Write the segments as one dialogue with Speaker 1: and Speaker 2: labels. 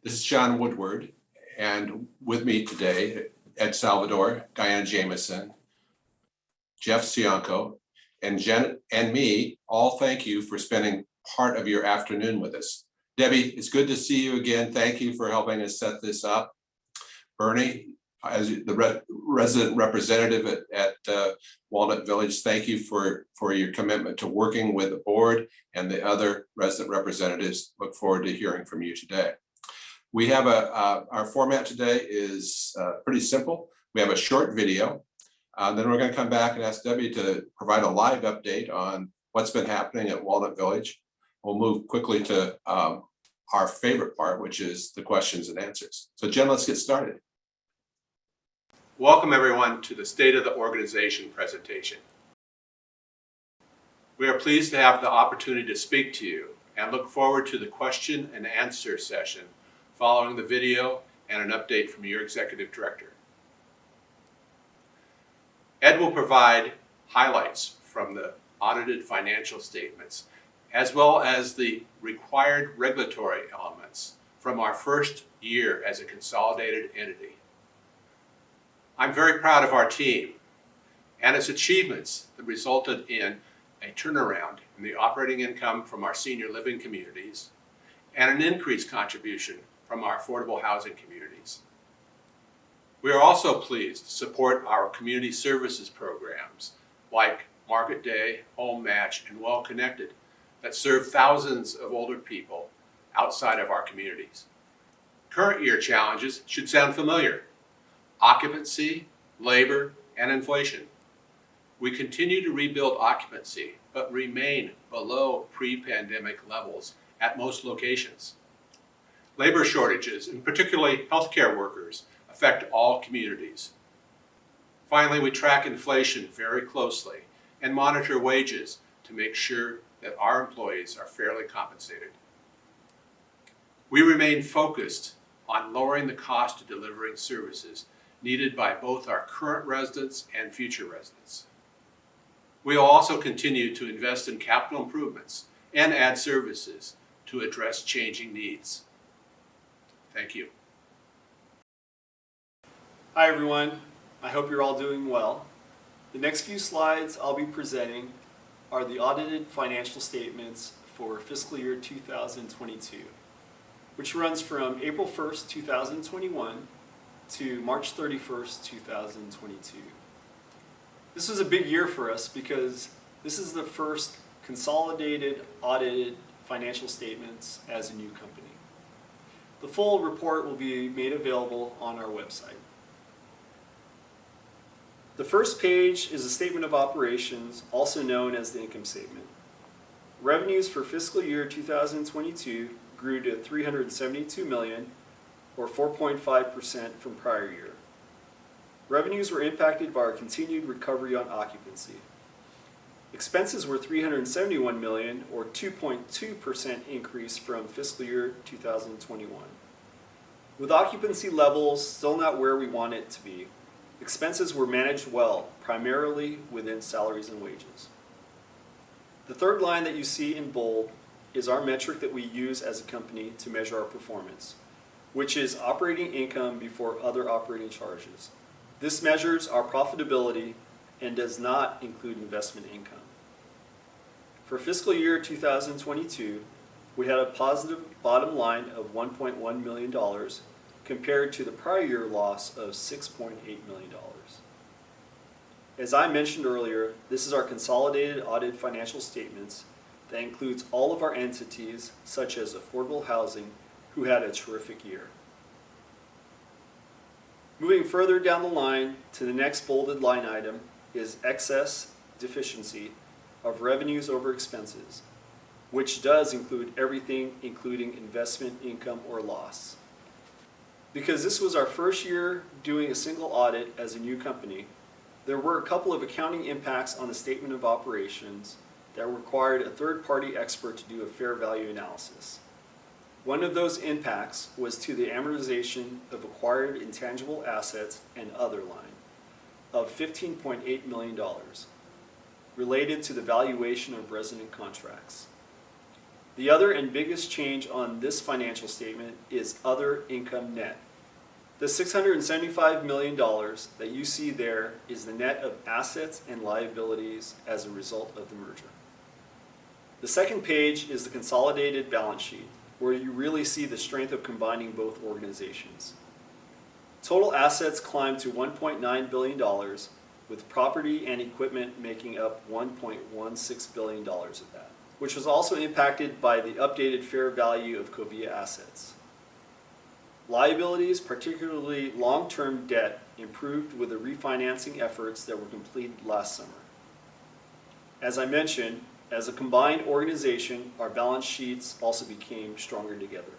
Speaker 1: This is John Woodward, and with me today, Ed Salvador, Diane Jameson, Jeff Cianco, and Jen and me all thank you for spending part of your afternoon with us. Debbie, it's good to see you again. Thank you for helping us set this up. Bernie, as the resident representative at Walnut Village, thank you for your commitment to working with the board and the other resident representatives. Look forward to hearing from you today. We have our format today is pretty simple. We have a short video. Then we're going to come back and ask Debbie to provide a live update on what's been happening at Walnut Village. We'll move quickly to our favorite part, which is the questions and answers. So Jen, let's get started. Welcome everyone to the State of the Organization presentation. We are pleased to have the opportunity to speak to you and look forward to the question and answer session following the video and an update from your executive director. Ed will provide highlights from the audited financial statements, as well as the required regulatory elements from our first year as a consolidated entity. I'm very proud of our team and its achievements that resulted in a turnaround in the operating income from our senior living communities and an increased contribution from our affordable housing communities. We are also pleased to support our community services programs like Market Day, Home Match, and Well Connected that serve thousands of older people outside of our communities. Current year challenges should sound familiar: occupancy, labor, and inflation. We continue to rebuild occupancy, but remain below pre-pandemic levels at most locations. Labor shortages, and particularly healthcare workers, affect all communities. Finally, we track inflation very closely and monitor wages to make sure that our employees are fairly compensated. We remain focused on lowering the cost of delivering services needed by both our current residents and future residents. We will also continue to invest in capital improvements and add services to address changing needs. Thank you.
Speaker 2: Hi everyone, I hope you're all doing well. The next few slides I'll be presenting are the audited financial statements for fiscal year 2022, which runs from April 1st, 2021 to March 31st, 2022. This was a big year for us because this is the first consolidated audited financial statements as a new company. The full report will be made available on our website. The first page is a statement of operations, also known as the income statement. Revenues for fiscal year 2022 grew to $372 million, or 4.5% from prior year. Revenues were impacted by our continued recovery on occupancy. Expenses were $371 million, or 2.2% increase from fiscal year 2021. With occupancy levels still not where we want it to be, expenses were managed well, primarily within salaries and wages. The third line that you see in bold is our metric that we use as a company to measure our performance, which is operating income before other operating charges. This measures our profitability and does not include investment income. For fiscal year 2022, we had a positive bottom line of $1.1 million compared to the prior year loss of $6.8 million. As I mentioned earlier, this is our consolidated audited financial statements that includes all of our entities, such as affordable housing, who had a terrific year. Moving further down the line to the next bolded line item is excess deficiency of revenues over expenses, which does include everything including investment income or loss. Because this was our first year doing a single audit as a new company, there were a couple of accounting impacts on the statement of operations that required a third-party expert to do a fair value analysis. One of those impacts was to the amortization of acquired intangible assets and other line of $15.8 million related to the valuation of resident contracts. The other and biggest change on this financial statement is other income net. The $675 million that you see there is the net of assets and liabilities as a result of the merger. The second page is the consolidated balance sheet, where you really see the strength of combining both organizations. Total assets climbed to $1.9 billion, with property and equipment making up $1.16 billion of that, which was also impacted by the updated fair value of Covia assets. Liabilities, particularly long-term debt, improved with the refinancing efforts that were completed last summer. As I mentioned, as a combined organization, our balance sheets also became stronger together.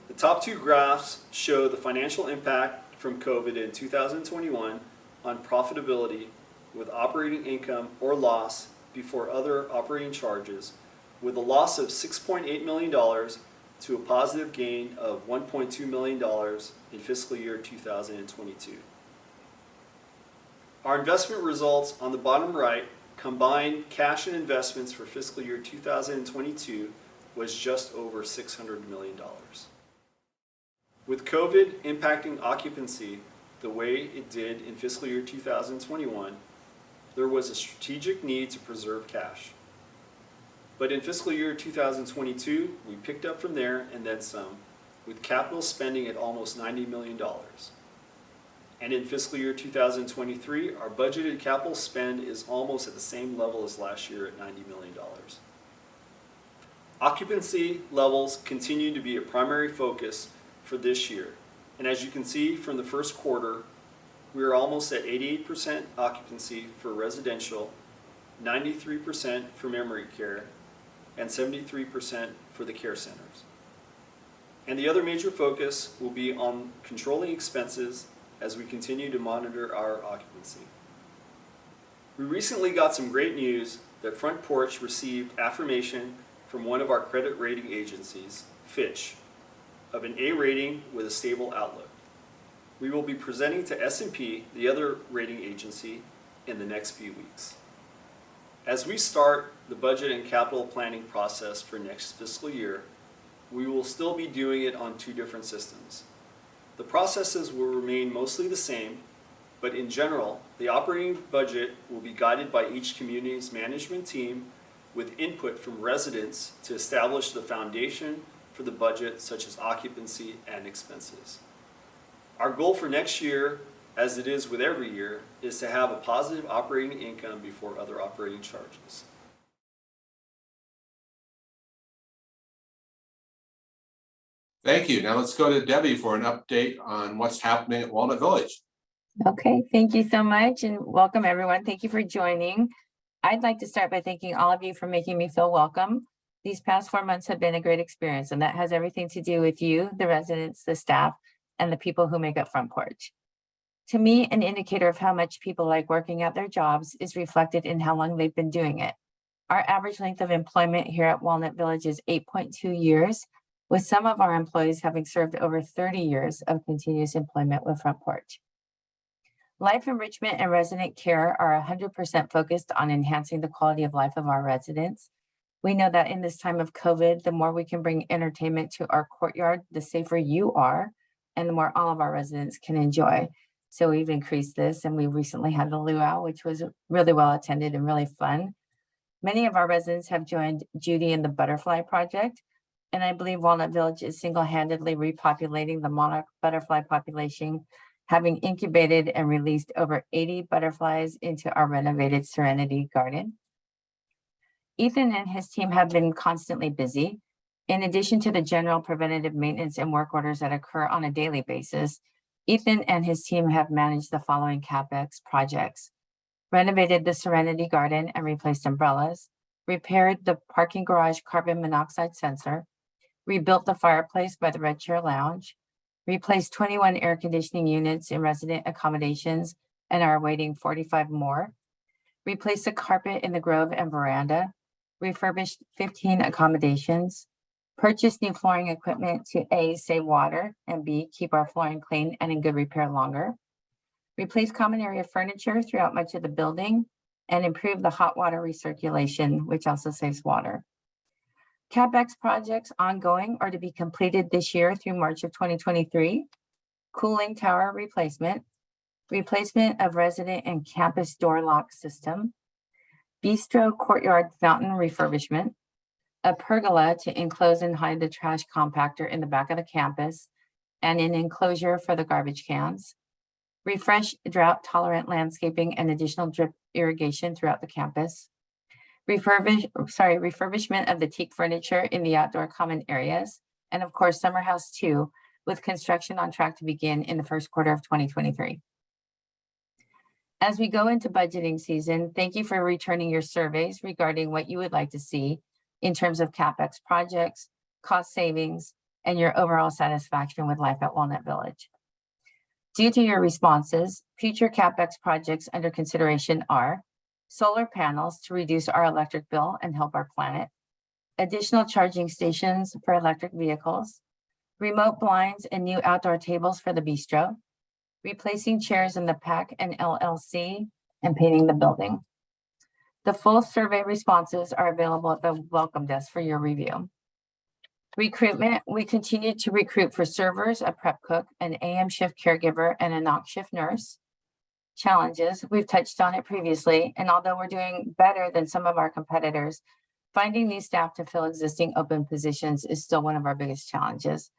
Speaker 2: The top two graphs show the financial impact from COVID in 2021 on profitability, with operating income or loss before other operating charges, with a loss of $6.8 million to a positive gain of $1.2 million in fiscal year 2022. Our investment results on the bottom right, combined cash and investments for fiscal year 2022 was just over $600 million. With COVID impacting occupancy the way it did in fiscal year 2021, there was a strategic need to preserve cash. But in fiscal year 2022, we picked up from there and then some, with capital spending at almost $90 million. And in fiscal year 2023, our budgeted capital spend is almost at the same level as last year at $90 million. Occupancy levels continue to be a primary focus for this year. And as you can see from the first quarter, we are almost at 88% occupancy for residential, 93% for memory care, and 73% for the care centers. And the other major focus will be on controlling expenses as we continue to monitor our occupancy. We recently got some great news that Front Porch received affirmation from one of our credit rating agencies, Fitch, of an A rating with a stable outlook. We will be presenting to S&P, the other rating agency, in the next few weeks. As we start the budget and capital planning process for next fiscal year, we will still be doing it on two different systems. The processes will remain mostly the same, but in general, the operating budget will be guided by each community's management team with input from residents to establish the foundation for the budget, such as occupancy and expenses. Our goal for next year, as it is with every year, is to have a positive operating income before other operating charges.
Speaker 1: Thank you. Now let's go to Debbie for an update on what's happening at Walnut Village.
Speaker 3: Okay, thank you so much and welcome everyone. Thank you for joining. I'd like to start by thanking all of you for making me feel welcome. These past 4 months have been a great experience, and that has everything to do with you, the residents, the staff, and the people who make up Front Porch. To me, an indicator of how much people like working at their jobs is reflected in how long they've been doing it. Our average length of employment here at Walnut Village is 8.2 years, with some of our employees having served over 30 years of continuous employment with Front Porch. Life enrichment and resident care are 100% focused on enhancing the quality of life of our residents. We know that in this time of COVID, the more we can bring entertainment to our courtyard, the safer you are, and the more all of our residents can enjoy. So we've increased this, and we recently had the luau, which was really well attended and really fun. Many of our residents have joined Judy and the Butterfly Project, and I believe Walnut Village is single-handedly repopulating the monarch butterfly population, having incubated and released over 80 butterflies into our renovated Serenity Garden. Ethan and his team have been constantly busy. In addition to the general preventative maintenance and work orders that occur on a daily basis, Ethan and his team have managed the following CapEx projects: renovated the Serenity Garden and replaced umbrellas, repaired the parking garage carbon monoxide sensor, rebuilt the fireplace by the Red Chair Lounge, replaced 21 air conditioning units in resident accommodations and are awaiting 45 more, replaced the carpet in the Grove and veranda, refurbished 15 accommodations, purchased new flooring equipment to A, save water, and B, keep our flooring clean and in good repair longer, replaced common area furniture throughout much of the building, and improved the hot water recirculation, which also saves water. CapEx projects ongoing or to be completed this year through March of 2023. Cooling tower replacement, replacement of resident and campus door lock system, bistro courtyard fountain refurbishment, a pergola to enclose and hide the trash compactor in the back of the campus, and an enclosure for the garbage cans, refresh drought-tolerant landscaping and additional drip irrigation throughout the campus, refurbishment of the teak furniture in the outdoor common areas, and of course, Summer House 2, with construction on track to begin in the first quarter of 2023. As we go into budgeting season, thank you for returning your surveys regarding what you would like to see in terms of CapEx projects, cost savings, and your overall satisfaction with life at Walnut Village. Due to your responses, future CapEx projects under consideration are solar panels to reduce our electric bill and help our planet, additional charging stations for electric vehicles, remote blinds and new outdoor tables for the bistro, replacing chairs in the PAC and LLC, and painting the building. The full survey responses are available at the welcome desk for your review. Recruitment, we continue to recruit for servers, a prep cook, an AM shift caregiver, and a knock shift nurse. Challenges, we've touched on it previously, and although we're doing better than some of our competitors, finding these staff to fill existing open positions is still one of our biggest challenges.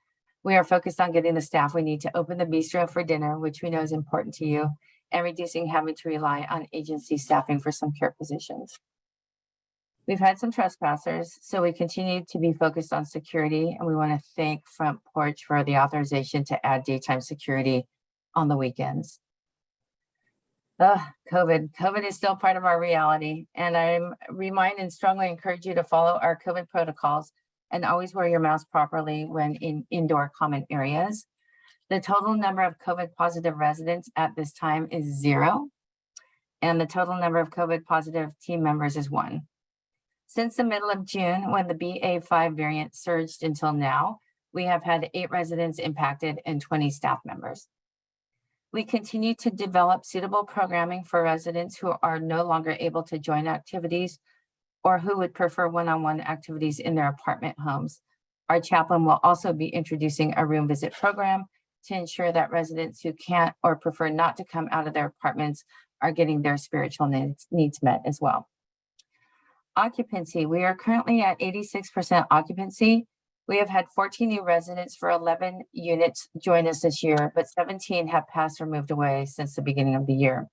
Speaker 3: We are focused on getting the staff we need to open the bistro for dinner, which we know is important to you, and reducing having to rely on agency staffing for some care positions. We've had some trespassers, so we continue to be focused on security, and we want to thank Front Porch for the authorization to add daytime security on the weekends. COVID is still part of our reality, and I remind and strongly encourage you to follow our COVID protocols and always wear your mask properly when in indoor common areas. The total number of COVID positive residents at this time is 0, and the total number of COVID positive team members is 1. Since the middle of June, when the BA.5 variant surged until now, we have had 8 residents impacted and 20 staff members. We continue to develop suitable programming for residents who are no longer able to join activities or who would prefer one-on-one activities in their apartment homes. Our chaplain will also be introducing a room visit program to ensure that residents who can't or prefer not to come out of their apartments are getting their spiritual needs met as well. Occupancy, we are currently at 86% occupancy. We have had 14 new residents for 11 units join us this year, but 17 have passed or moved away since the beginning of the year.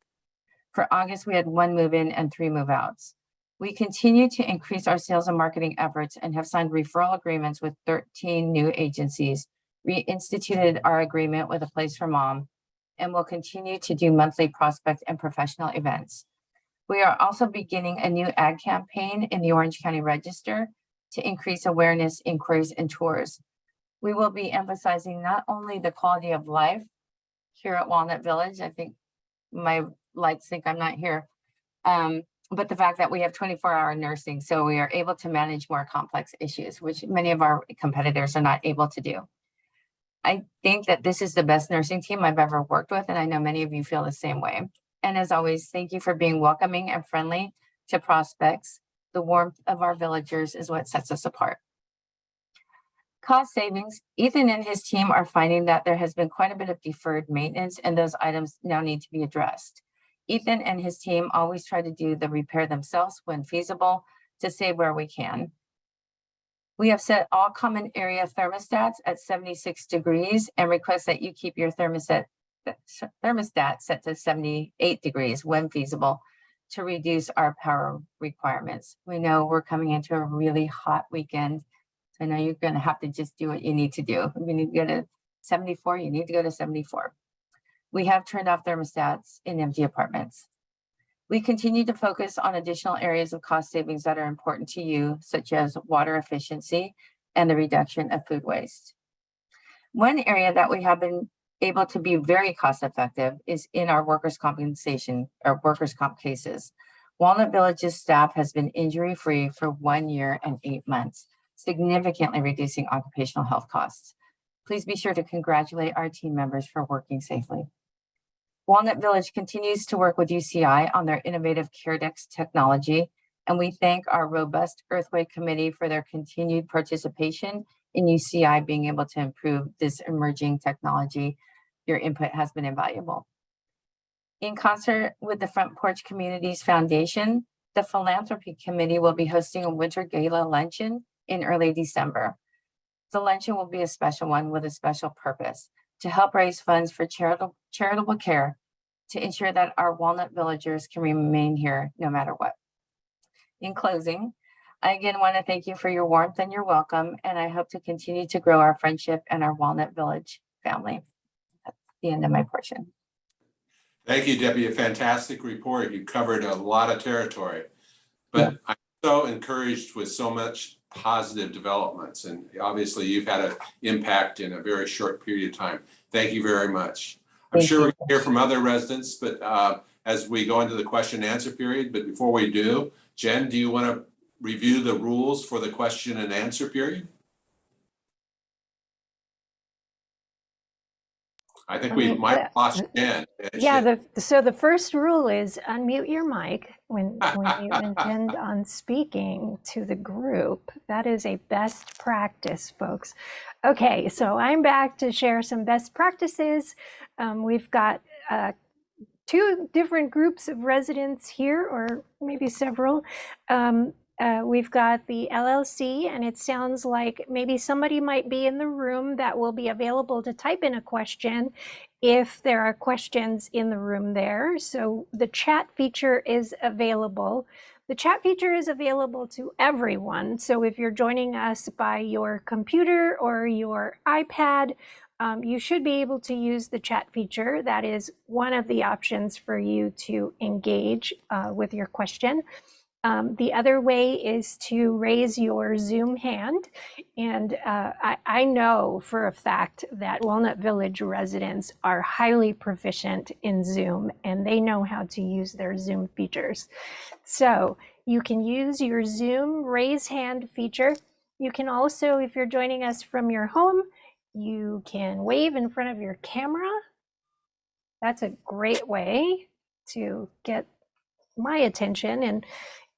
Speaker 3: For August, we had 1 move-in and 3 move-outs. We continue to increase our sales and marketing efforts and have signed referral agreements with 13 new agencies, reinstituted our agreement with A Place for Mom, and will continue to do monthly prospect and professional events. We are also beginning a new ad campaign in the Orange County Register to increase awareness, inquiries, and tours. We will be emphasizing not only the quality of life here at Walnut Village, I think my lights think I'm not here, but the fact that we have 24-hour nursing, so we are able to manage more complex issues, which many of our competitors are not able to do. I think that this is the best nursing team I've ever worked with, and I know many of you feel the same way. And as always, thank you for being welcoming and friendly to prospects. The warmth of our villagers is what sets us apart. Cost savings, Ethan and his team are finding that there has been quite a bit of deferred maintenance, and those items now need to be addressed. Ethan and his team always try to do the repair themselves when feasible to save where we can. We have set all common area thermostats at 76 degrees and request that you keep your thermostat set to 78 degrees when feasible to reduce our power requirements. We know we're coming into a really hot weekend. So I know you're going to have to just do what you need to do. If you need to go to 74, you need to go to 74. We have turned off thermostats in empty apartments. We continue to focus on additional areas of cost savings that are important to you, such as water efficiency and the reduction of food waste. One area that we have been able to be very cost effective is in our workers' compensation or workers' comp cases. Walnut Village's staff has been injury-free for 1 year and 8 months, significantly reducing occupational health costs. Please be sure to congratulate our team members for working safely. Walnut Village continues to work with UCI on their innovative CareDex technology And we thank our robust Earthway Committee for their continued participation in UCI being able to improve this emerging technology. Your input has been invaluable. In concert with the Front Porch Communities Foundation, the Philanthropy Committee will be hosting a winter gala luncheon in early December. The luncheon will be a special one with a special purpose to help raise funds for charitable care to ensure that our Walnut villagers can remain here no matter what. In closing, I again want to thank you for your warmth and your welcome, and I hope to continue to grow our friendship and our Walnut Village family. That's the end of my portion.
Speaker 1: Thank you, Debbie. A fantastic report. You covered a lot of territory, but I'm so encouraged with so much positive developments, and obviously you've had an impact in a very short period of time. Thank you very much. I'm sure we're going to hear from other residents, but as we go into the question and answer period, but before we do, Jen, do you want to review the rules for the question and answer period? I think we might have lost Jen.
Speaker 4: Yeah, so the first rule is unmute your mic when you intend on speaking to the group. That is a best practice, folks. Okay, so I'm back to share some best practices. We've got two different groups of residents here, or maybe several. We've got the LLC, and it sounds like maybe somebody might be in the room that will be available to type in a question if there are questions in the room there. So the chat feature is available. The chat feature is available to everyone. So if you're joining us by your computer or your iPad, you should be able to use the chat feature. That is one of the options for you to engage with your question. The other way is to raise your Zoom hand. And I know for a fact that Walnut Village residents are highly proficient in Zoom, and they know how to use their Zoom features. So you can use your Zoom raise hand feature. You can also, if you're joining us from your home, you can wave in front of your camera. That's a great way to get my attention, and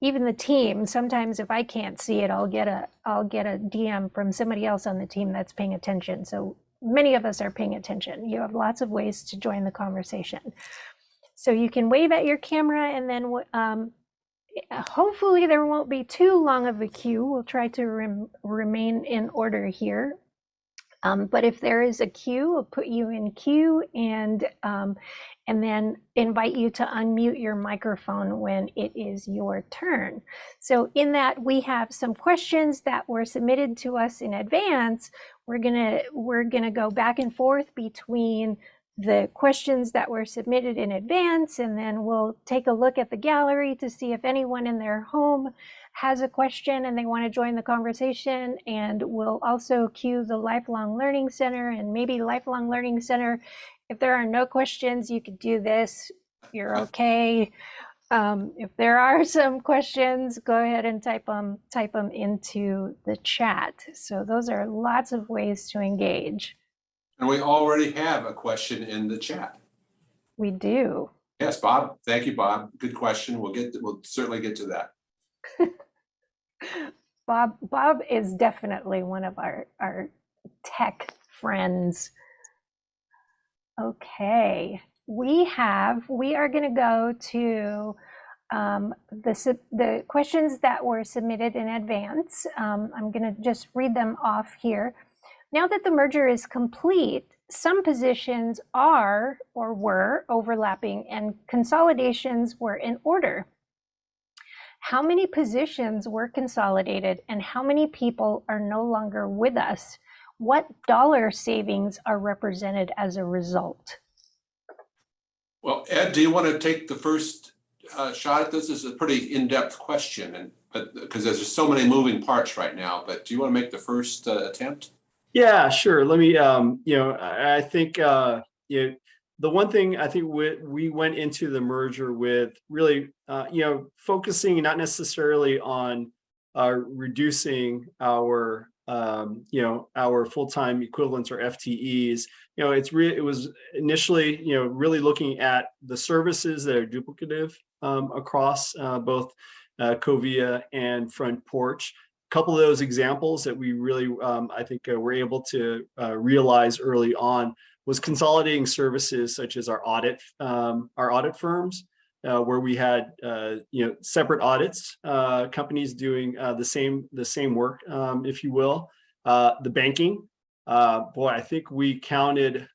Speaker 4: even the team. Sometimes if I can't see it, I'll get a DM from somebody else on the team that's paying attention. So many of us are paying attention. You have lots of ways to join the conversation. So you can wave at your camera, and then hopefully there won't be too long of a queue. We'll try to remain in order here. But if there is a queue, we'll put you in queue and then invite you to unmute your microphone when it is your turn. So in that, we have some questions that were submitted to us in advance. We're gonna go back and forth between the questions that were submitted in advance, and then we'll take a look at the gallery to see if anyone in their home has a question and they want to join the conversation. And we'll also cue the Lifelong Learning Center, and maybe Lifelong Learning Center, if there are no questions, you could do this, you're okay. If there are some questions, go ahead and type them into the chat. So those are lots of ways to engage.
Speaker 1: And we already have a question in the chat.
Speaker 4: We do.
Speaker 1: Yes, Bob. Thank you, Bob. Good question. We'll certainly get to that.
Speaker 4: Bob is definitely one of our tech friends. Okay, we are going to go to the questions that were submitted in advance. I'm going to just read them off here. Now that the merger is complete, some positions are or were overlapping and consolidations were in order. How many positions were consolidated and how many people are no longer with us? What dollar savings are represented as a result?
Speaker 1: Well, Ed, do you want to take the first shot at this? This is a pretty in-depth question, but because there's just so many moving parts right now, but do you want to make the first attempt?
Speaker 2: Yeah, sure. Let me, I think, the one thing I think we went into the merger with really, focusing not necessarily on reducing our, our full-time equivalents or FTEs. It was initially, really looking at the services that are duplicative across both Covia and Front Porch. A couple of those examples that we really, I think, were able to realize early on was consolidating services such as our audit firms, where we had separate audits, companies doing the same work, if you will. The banking, boy, I think we counted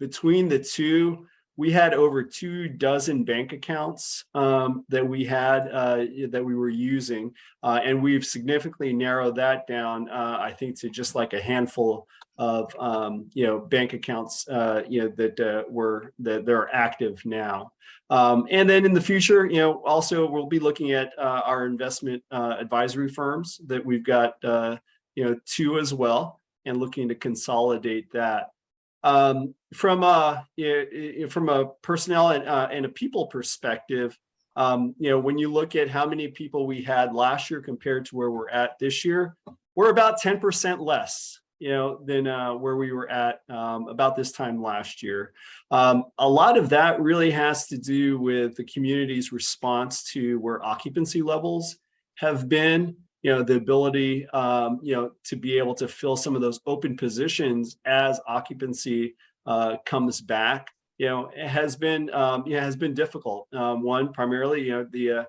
Speaker 2: between the two, we had over 24 bank accounts that we had that we were using, and we've significantly narrowed that down, I think, to just like a handful of bank accounts that are active now. And then in the future, also we'll be looking at our investment advisory firms that we've got 2 as well, and looking to consolidate that. From a personnel and a people perspective, when you look at how many people we had last year compared to where we're at this year, we're about 10% less, than where we were at about this time last year. A lot of that really has to do with the community's response to where occupancy levels have been. The ability, to be able to fill some of those open positions as occupancy comes back, it has been difficult. One, primarily, the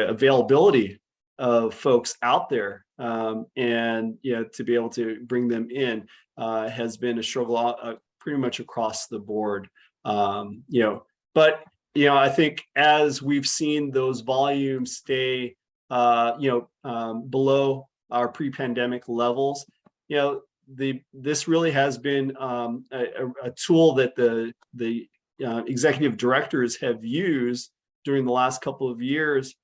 Speaker 2: availability of folks out there, and to be able to bring them in has been a struggle pretty much across the board. But I think as we've seen those volumes stay, below our pre-pandemic levels, this really has been a tool that the executive directors have used during the last couple of years,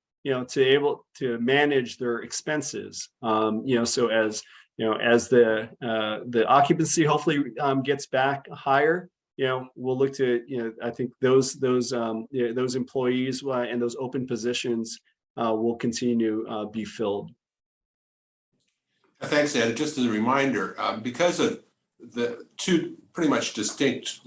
Speaker 2: to able to manage their expenses. So as the occupancy hopefully gets back higher, we'll look to, I think those employees and those open positions will continue to be filled.
Speaker 1: Thanks, Ed. Just as a reminder, because of the 2 pretty much distinct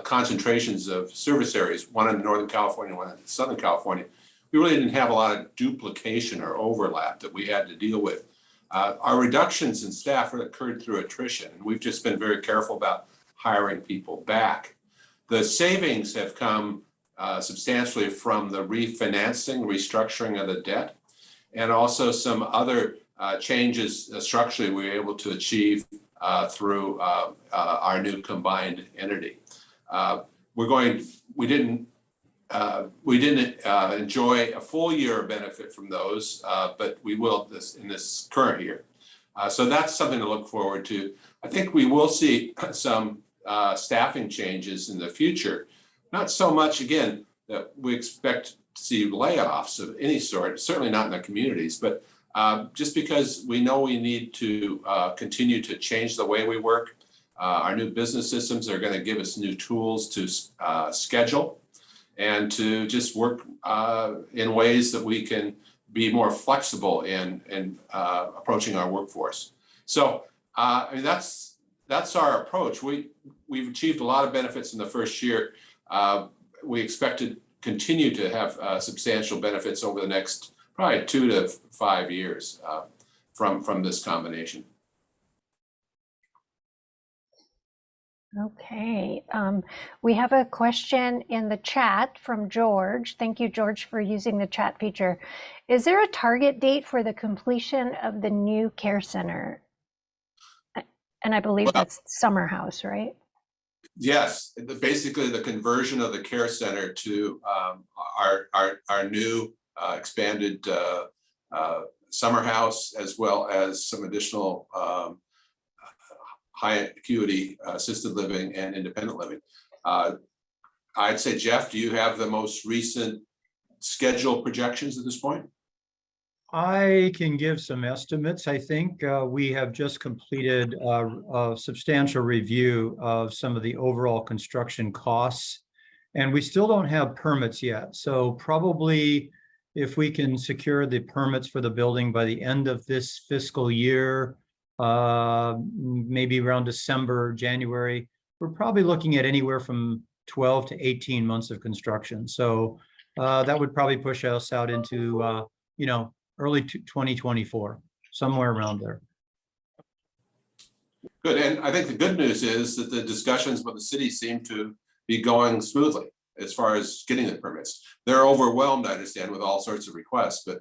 Speaker 1: concentrations of service areas, one in Northern California, one in Southern California, we really didn't have a lot of duplication or overlap that we had to deal with. Our reductions in staff occurred through attrition, and we've just been very careful about hiring people back. The savings have come substantially from the refinancing, restructuring of the debt, and also some other changes structurally we were able to achieve through our new combined entity. We didn't enjoy a full year of benefit from those, but we will in this current year. So that's something to look forward to. I think we will see some staffing changes in the future. Not so much, again, that we expect to see layoffs of any sort, certainly not in the communities, but just because we know we need to continue to change the way we work. Our new business systems are going to give us new tools to schedule and to just work in ways that we can be more flexible in approaching our workforce. So I mean, that's our approach. We've achieved a lot of benefits in the first year. We expect to continue to have substantial benefits over the next probably 2 to 5 years from this combination.
Speaker 4: Okay, we have a question in the chat from George. Thank you, George, for using the chat feature. Is there a target date for the completion of the new care center? And I believe that's Summer House, right?
Speaker 1: Yes, basically the conversion of the care center to our new expanded Summer House, as well as some additional high acuity assisted living and independent living. I'd say, Jeff, do you have the most recent schedule projections at this point?
Speaker 5: I can give some estimates. I think we have just completed a substantial review of some of the overall construction costs, and we still don't have permits yet. So probably if we can secure the permits for the building by the end of this fiscal year, maybe around December, January, we're probably looking at anywhere from 12 to 18 months of construction. So that would probably push us out into, early 2024, somewhere around there.
Speaker 1: Good, and I think the good news is that the discussions with the city seem to be going smoothly as far as getting the permits. They're overwhelmed, I understand, with all sorts of requests, but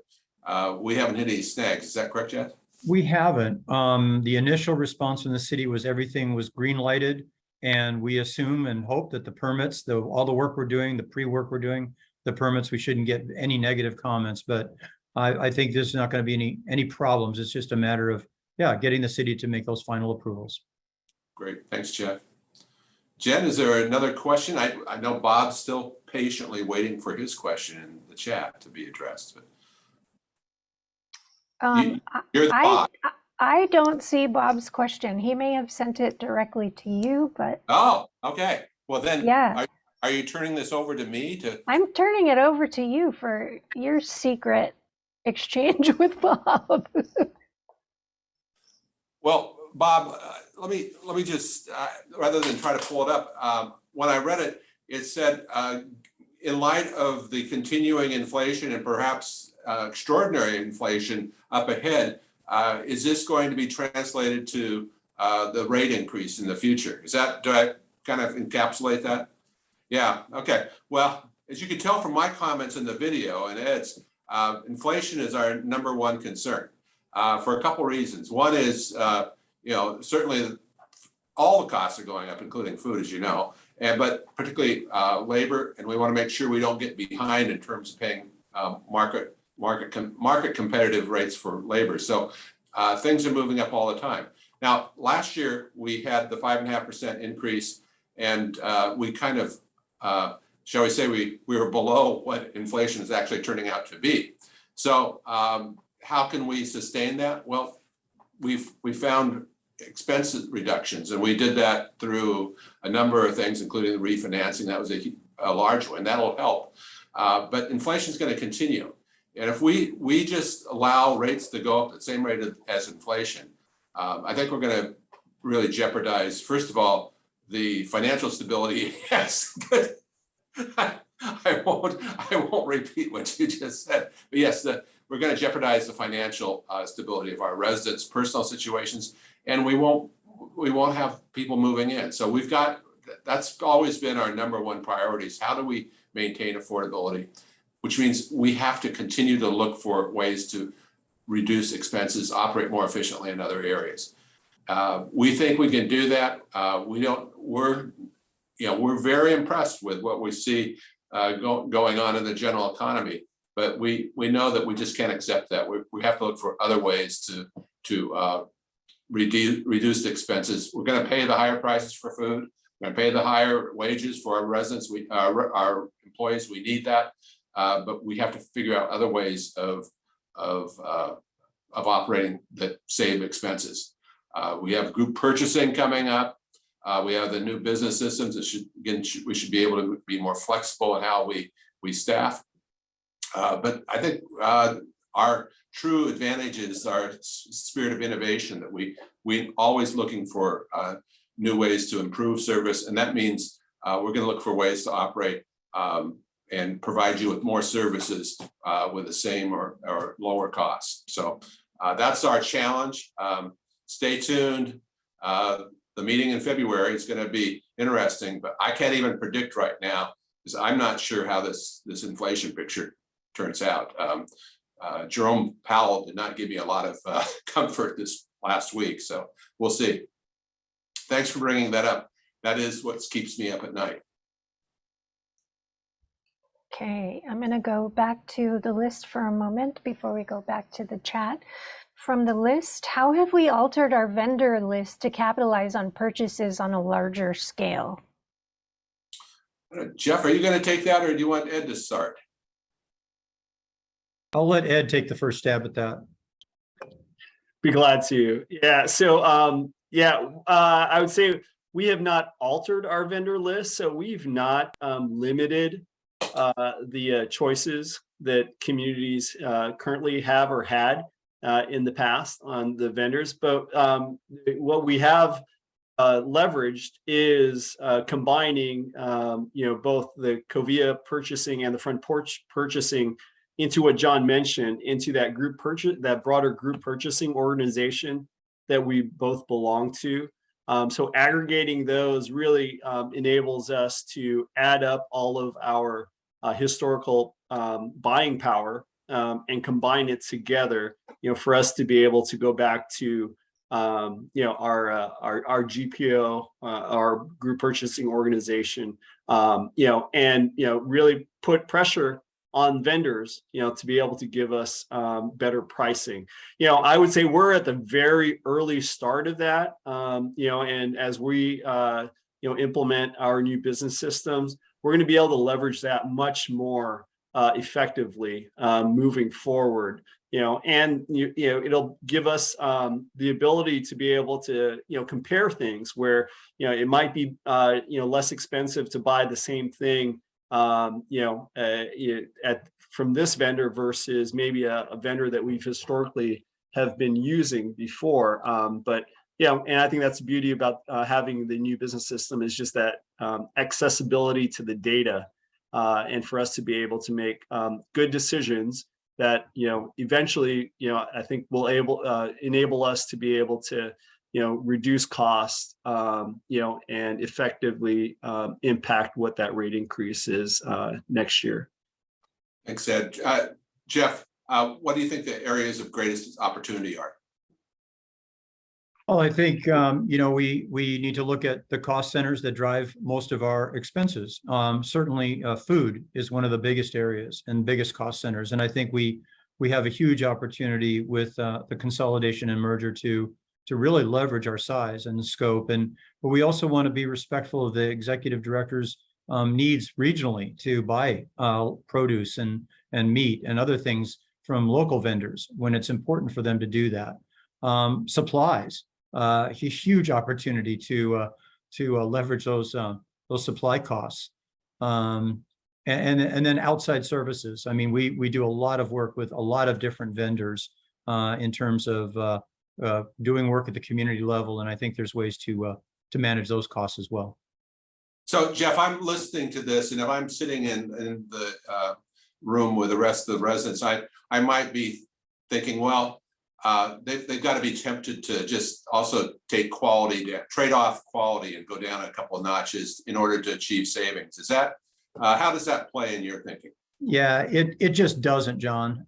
Speaker 1: we haven't hit any snags. Is that correct, Jeff?
Speaker 5: We haven't. The initial response from the city was everything was green lighted, and we assume and hope that the permits, all the work we're doing, the pre-work we're doing, the permits, we shouldn't get any negative comments. But I think there's not going to be any problems. It's just a matter of, getting the city to make those final approvals.
Speaker 1: Great, thanks, Jeff. Jen, is there another question? I know Bob's still patiently waiting for his question in the chat to be addressed. But you're the Bob.
Speaker 4: I don't see Bob's question. He may have sent it directly to you, but.
Speaker 1: Oh, okay. Well then,
Speaker 4: yeah.
Speaker 1: Are you turning this over to me to?
Speaker 4: I'm turning it over to you for your secret exchange with Bob.
Speaker 1: Well, Bob, let me just, rather than try to pull it up, when I read it, it said, in light of the continuing inflation and perhaps extraordinary inflation up ahead, is this going to be translated to the rate increase in the future? Do I kind of encapsulate that? Yeah, okay. Well, as you can tell from my comments in the video and Ed's, inflation is our #1 concern. For a couple reasons. One is, certainly all the costs are going up, including food, as you know, but particularly labor, and we want to make sure we don't get behind in terms of paying market competitive rates for labor. So things are moving up all the time. Now, last year we had the 5.5% increase, and we kind of, shall we say, we were below what inflation is actually turning out to be. So how can we sustain that? Well, we found expense reductions, and we did that through a number of things, including the refinancing. That was a large one. That'll help. But inflation is going to continue. And if we just allow rates to go up at the same rate as inflation, I think we're going to really jeopardize, first of all, the financial stability. Yes, good. I won't repeat what you just said. But yes, we're going to jeopardize the financial stability of our residents' personal situations, and we won't have people moving in. So that's always been our #1 priority is how do we maintain affordability, which means we have to continue to look for ways to reduce expenses, operate more efficiently in other areas. We think we can do that. We're very impressed with what we see going on in the general economy, but we know that we just can't accept that. We have to look for other ways to reduce the expenses. We're going to pay the higher prices for food. We're going to pay the higher wages for our residents, our employees. We need that, but we have to figure out other ways of operating that save expenses. We have group purchasing coming up. We have the new business systems that we should be able to be more flexible in how we staff. But I think our true advantage is our spirit of innovation, that we always looking for new ways to improve service. And that means we're going to look for ways to operate and provide you with more services with the same or lower costs. So that's our challenge. Stay tuned. The meeting in February is going to be interesting, but I can't even predict right now because I'm not sure how this inflation picture turns out. Jerome Powell did not give me a lot of comfort this last week, so we'll see. Thanks for bringing that up. That is what keeps me up at night.
Speaker 4: Okay, I'm going to go back to the list for a moment before we go back to the chat. From the list, how have we altered our vendor list to capitalize on purchases on a larger scale?
Speaker 1: Jeff, are you going to take that, or do you want Ed to start?
Speaker 5: I'll let Ed take the first stab at that.
Speaker 2: Be glad to. Yeah. So, I would say we have not altered our vendor list. So we've not limited the choices that communities currently have or had in the past on the vendors. But what we have leveraged is combining, both the Covia purchasing and the front porch purchasing into what John mentioned, into that group purchase, that broader group purchasing organization that we both belong to. So aggregating those really enables us to add up all of our historical buying power and combine it together, for us to be able to go back to our GPO, our group purchasing organization, and really put pressure on vendors, to be able to give us better pricing. I would say we're at the very early start of that, and as we implement our new business systems, we're going to be able to leverage that much more effectively moving forward. And it'll give us the ability to be able to compare things where it might be less expensive to buy the same thing from this vendor versus maybe a vendor that we've historically have been using before. But and I think that's the beauty about having the new business system, is just that accessibility to the data, and for us to be able to make good decisions that eventually I think will enable us to be able to reduce costs, and effectively impact what that rate increase is next year.
Speaker 1: Thanks, Ed. Jeff, what do you think the areas of greatest opportunity are?
Speaker 5: Well, I think, we need to look at the cost centers that drive most of our expenses. Certainly, food is one of the biggest areas and biggest cost centers. And I think we have a huge opportunity with the consolidation and merger to really leverage our size and scope. But we also want to be respectful of the executive director's needs regionally to buy produce and meat and other things from local vendors when it's important for them to do that. Supplies. A huge opportunity to leverage those supply costs, and then outside services. I mean, we do a lot of work with a lot of different vendors in terms of doing work at the community level, and I think there's ways to manage those costs as well.
Speaker 1: So, Jeff, I'm listening to this, and if I'm sitting in the room with the rest of the residents, I might be thinking, well, they've got to be tempted to just also take quality, trade off quality and go down a couple of notches in order to achieve savings. Is that, how does that play in your thinking?
Speaker 5: Yeah, it just doesn't, John.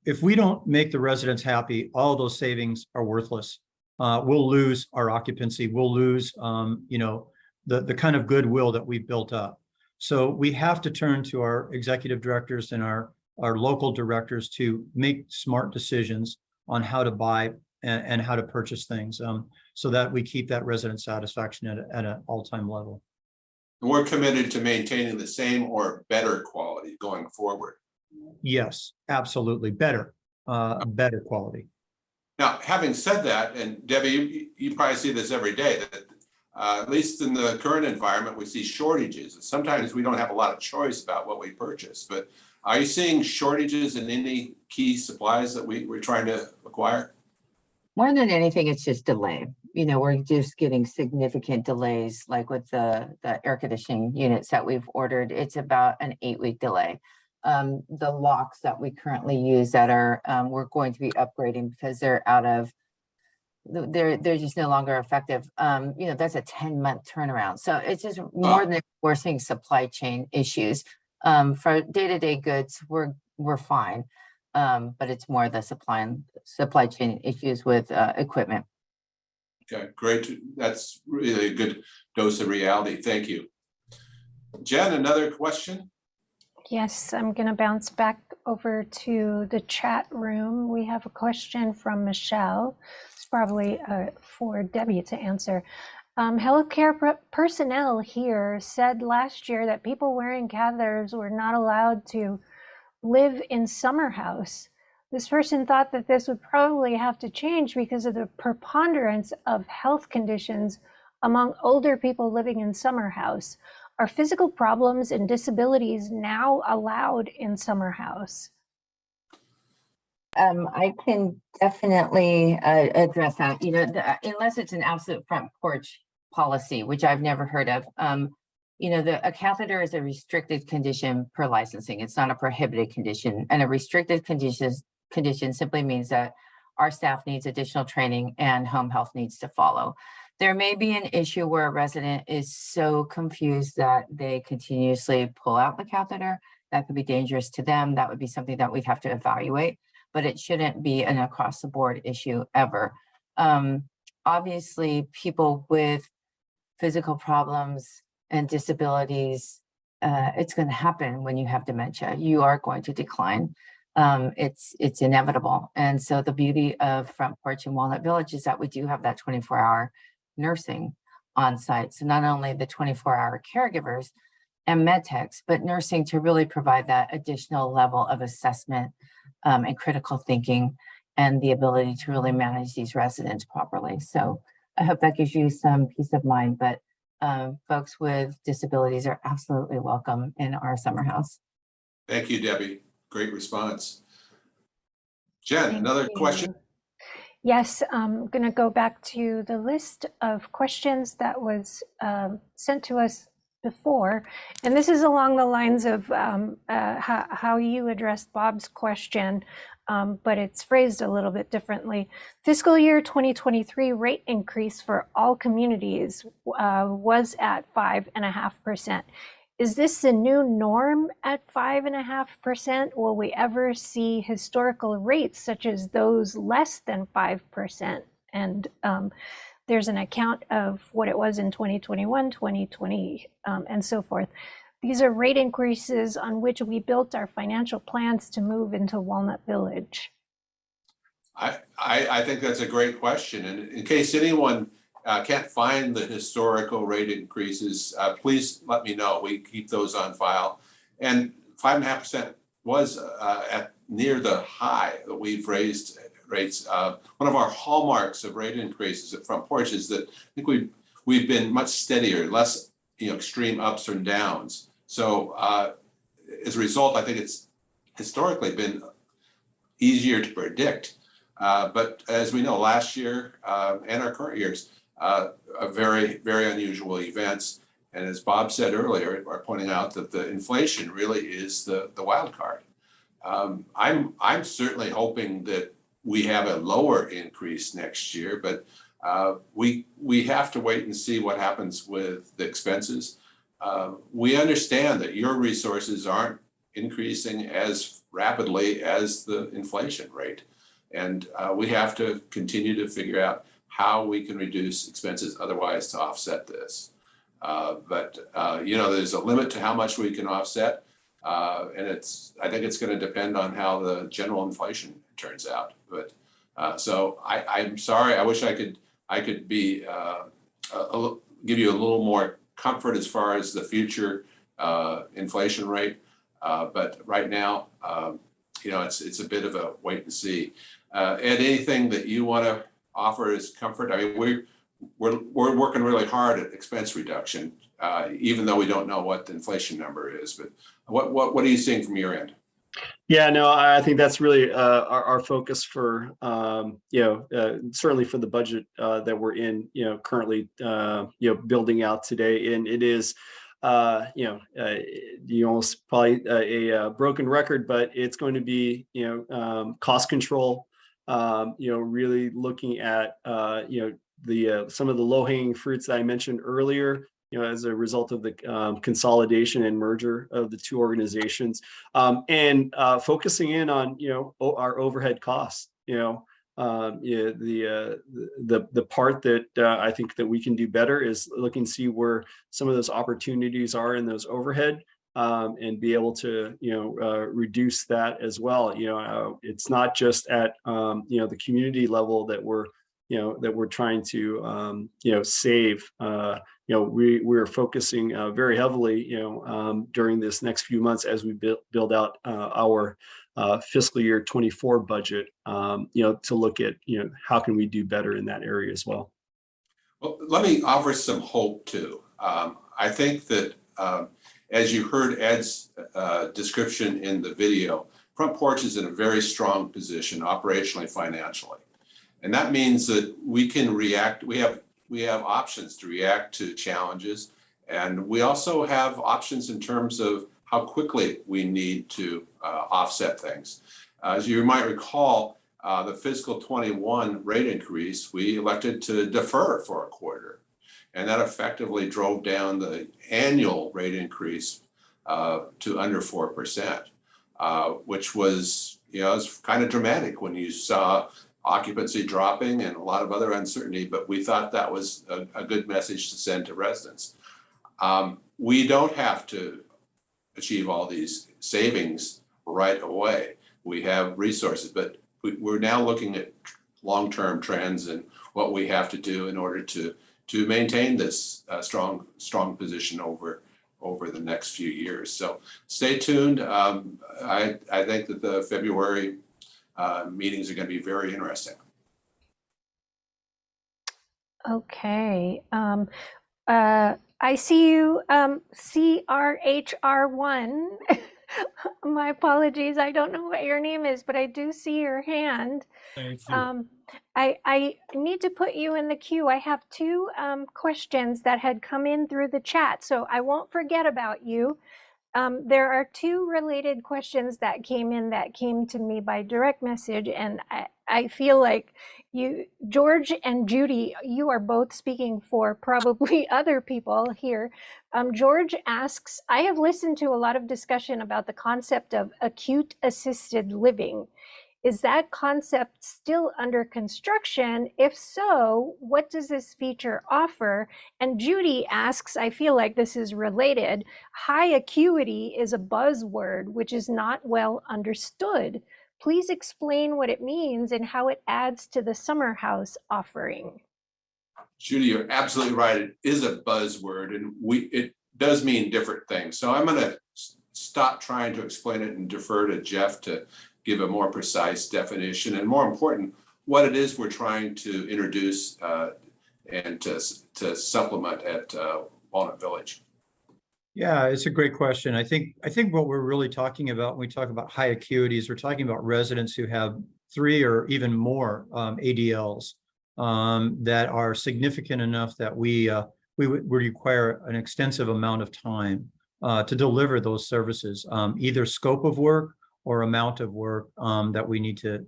Speaker 5: If we don't make the residents happy, all those savings are worthless. We'll lose our occupancy. We'll lose, the kind of goodwill that we've built up. So we have to turn to our executive directors and our local directors to make smart decisions on how to buy and how to purchase things, so that we keep that resident satisfaction at an all-time level.
Speaker 1: We're committed to maintaining the same or better quality going forward.
Speaker 5: Yes, absolutely. Better quality.
Speaker 1: Now, having said that, and Debbie, you probably see this every day, that at least in the current environment, we see shortages. And sometimes we don't have a lot of choice about what we purchase, but are you seeing shortages in any key supplies that we're trying to acquire?
Speaker 3: More than anything, it's just delay. We're just getting significant delays, like with the air conditioning units that we've ordered. It's about an 8-week delay. The locks that we currently use that are we're going to be upgrading because they're they're just no longer effective. That's a 10-month turnaround. So it's just more than we're seeing supply chain issues. For day-to-day goods, we're fine, but it's more the supply chain issues with equipment.
Speaker 1: Okay, great. That's really a good dose of reality. Thank you. Jen, another question?
Speaker 4: Yes, I'm going to bounce back over to the chat room. We have a question from Michelle. It's probably for Debbie to answer. Healthcare personnel here said last year that people wearing catheters were not allowed to live in summer house. This person thought that this would probably have to change because of the preponderance of health conditions among older people living in summer house. Are physical problems and disabilities now allowed in summer house?
Speaker 3: I can definitely address that, unless it's an absolute front porch policy, which I've never heard of. A catheter is a restricted condition per licensing. It's not a prohibited condition. And a restricted condition simply means that our staff needs additional training and home health needs to follow. There may be an issue where a resident is so confused that they continuously pull out the catheter. That could be dangerous to them. That would be something that we'd have to evaluate, but it shouldn't be an across the board issue ever. Obviously, people with physical problems and disabilities, it's going to happen when you have dementia. You are going to decline. It's inevitable. And so the beauty of Front Porch and Walnut Village is that we do have that 24-hour nursing on site. So not only the 24-hour caregivers and med techs, but nursing to really provide that additional level of assessment and critical thinking and the ability to really manage these residents properly. So I hope that gives you some peace of mind, but folks with disabilities are absolutely welcome in our summer house.
Speaker 1: Thank you, Debbie. Great response. Jen,
Speaker 4: Thank
Speaker 1: another
Speaker 4: you.
Speaker 1: question?
Speaker 4: Yes, I'm going to go back to the list of questions that was sent to us before. And this is along the lines of how you addressed Bob's question, but it's phrased a little bit differently. Fiscal year 2023 rate increase for all communities was at 5.5%. Is this the new norm at 5.5%? Will we ever see historical rates such as those less than 5%? And there's an account of what it was in 2021, 2020, and so forth. These are rate increases on which we built our financial plans to move into Walnut Village.
Speaker 1: I think that's a great question. And in case anyone can't find the historical rate increases, please let me know. We keep those on file. And 5.5% was at near the high that we've raised rates. One of our hallmarks of rate increases at Front Porch is that I think we've been much steadier, less extreme ups and downs. So as a result, I think it's historically been easier to predict. But as we know, last year and our current years, very, very unusual events. And as Bob said earlier, are pointing out that the inflation really is the wild card. I'm certainly hoping that we have a lower increase next year, but we have to wait and see what happens with the expenses. We understand that your resources aren't increasing as rapidly as the inflation rate. And we have to continue to figure out how we can reduce expenses otherwise to offset this. But there's a limit to how much we can offset. And I think it's going to depend on how the general inflation turns out. But so I'm sorry, I wish I could be give you a little more comfort as far as the future inflation rate. But right now, it's a bit of a wait and see. Ed, anything that you want to offer as comfort? I mean, we're working really hard at expense reduction, even though we don't know what the inflation number is. But what are you seeing from your end?
Speaker 2: Yeah, no, I think that's really our focus for certainly for the budget that we're in, currently building out today, and it is you almost probably a broken record, but it's going to be cost control, really looking at some of the low-hanging fruits that I mentioned earlier, as a result of the consolidation and merger of the two organizations, and focusing in on our overhead costs. The part that I think that we can do better is look and see where some of those opportunities are in those overhead, and be able to reduce that as well. It's not just at the community level that we're trying to save. We're focusing very heavily during this next few months as we build out our fiscal year 24 budget, to look at how can we do better in that area as well.
Speaker 1: Well, let me offer some hope too. I think that as you heard Ed's description in the video, Front Porch is in a very strong position operationally, financially. And that means that we can react. We have options to react to challenges. And we also have options in terms of how quickly we need to offset things. As you might recall, the fiscal 21 rate increase, we elected to defer for a quarter. And that effectively drove down the annual rate increase to under 4%, which was, it was kind of dramatic when you saw occupancy dropping and a lot of other uncertainty, but we thought that was a good message to send to residents. We don't have to achieve all these savings right away. We have resources, but we're now looking at long-term trends and what we have to do in order to maintain this strong position over the next few years. So stay tuned. I think that the February meetings are going to be very interesting.
Speaker 4: Okay. I see you, CRHR1. My apologies. I don't know what your name is, but I do see your hand.
Speaker 6: Thank you.
Speaker 4: I need to put you in the queue. I have two questions that had come in through the chat, so I won't forget about you. There are two related questions that came to me by direct message, and I feel like you, George and Judy, you are both speaking for probably other people here. George asks, I have listened to a lot of discussion about the concept of acute assisted living. Is that concept still under construction? If so, what does this feature offer? And Judy asks, I feel like this is related, high acuity is a buzzword which is not well understood. Please explain what it means and how it adds to the summer house offering.
Speaker 1: Judy, you're absolutely right. It is a buzzword, and it does mean different things. So I'm going to stop trying to explain it and defer to Jeff to give a more precise definition, and more important, what it is we're trying to introduce and to supplement at Walnut Village.
Speaker 5: Yeah, it's a great question. I think what we're really talking about when we talk about high acuities, we're talking about residents who have 3 or even more ADLs that are significant enough that we would require an extensive amount of time to deliver those services, either scope of work or amount of work that we need to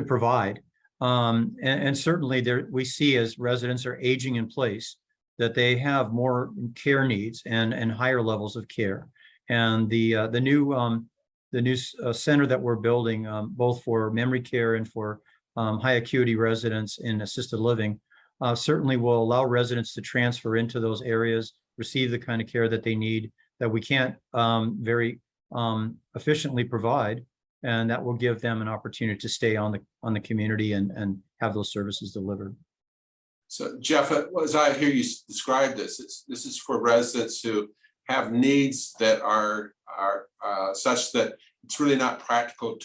Speaker 5: provide. And certainly there we see, as residents are aging in place, that they have more care needs and higher levels of care. And the new center that we're building, both for memory care and for high acuity residents in assisted living, certainly will allow residents to transfer into those areas, receive the kind of care that they need, that we can't very efficiently provide, and that will give them an opportunity to stay on the community and have those services delivered.
Speaker 1: So Jeff, as I hear you describe this, this is for residents who have needs that are such that it's really not practical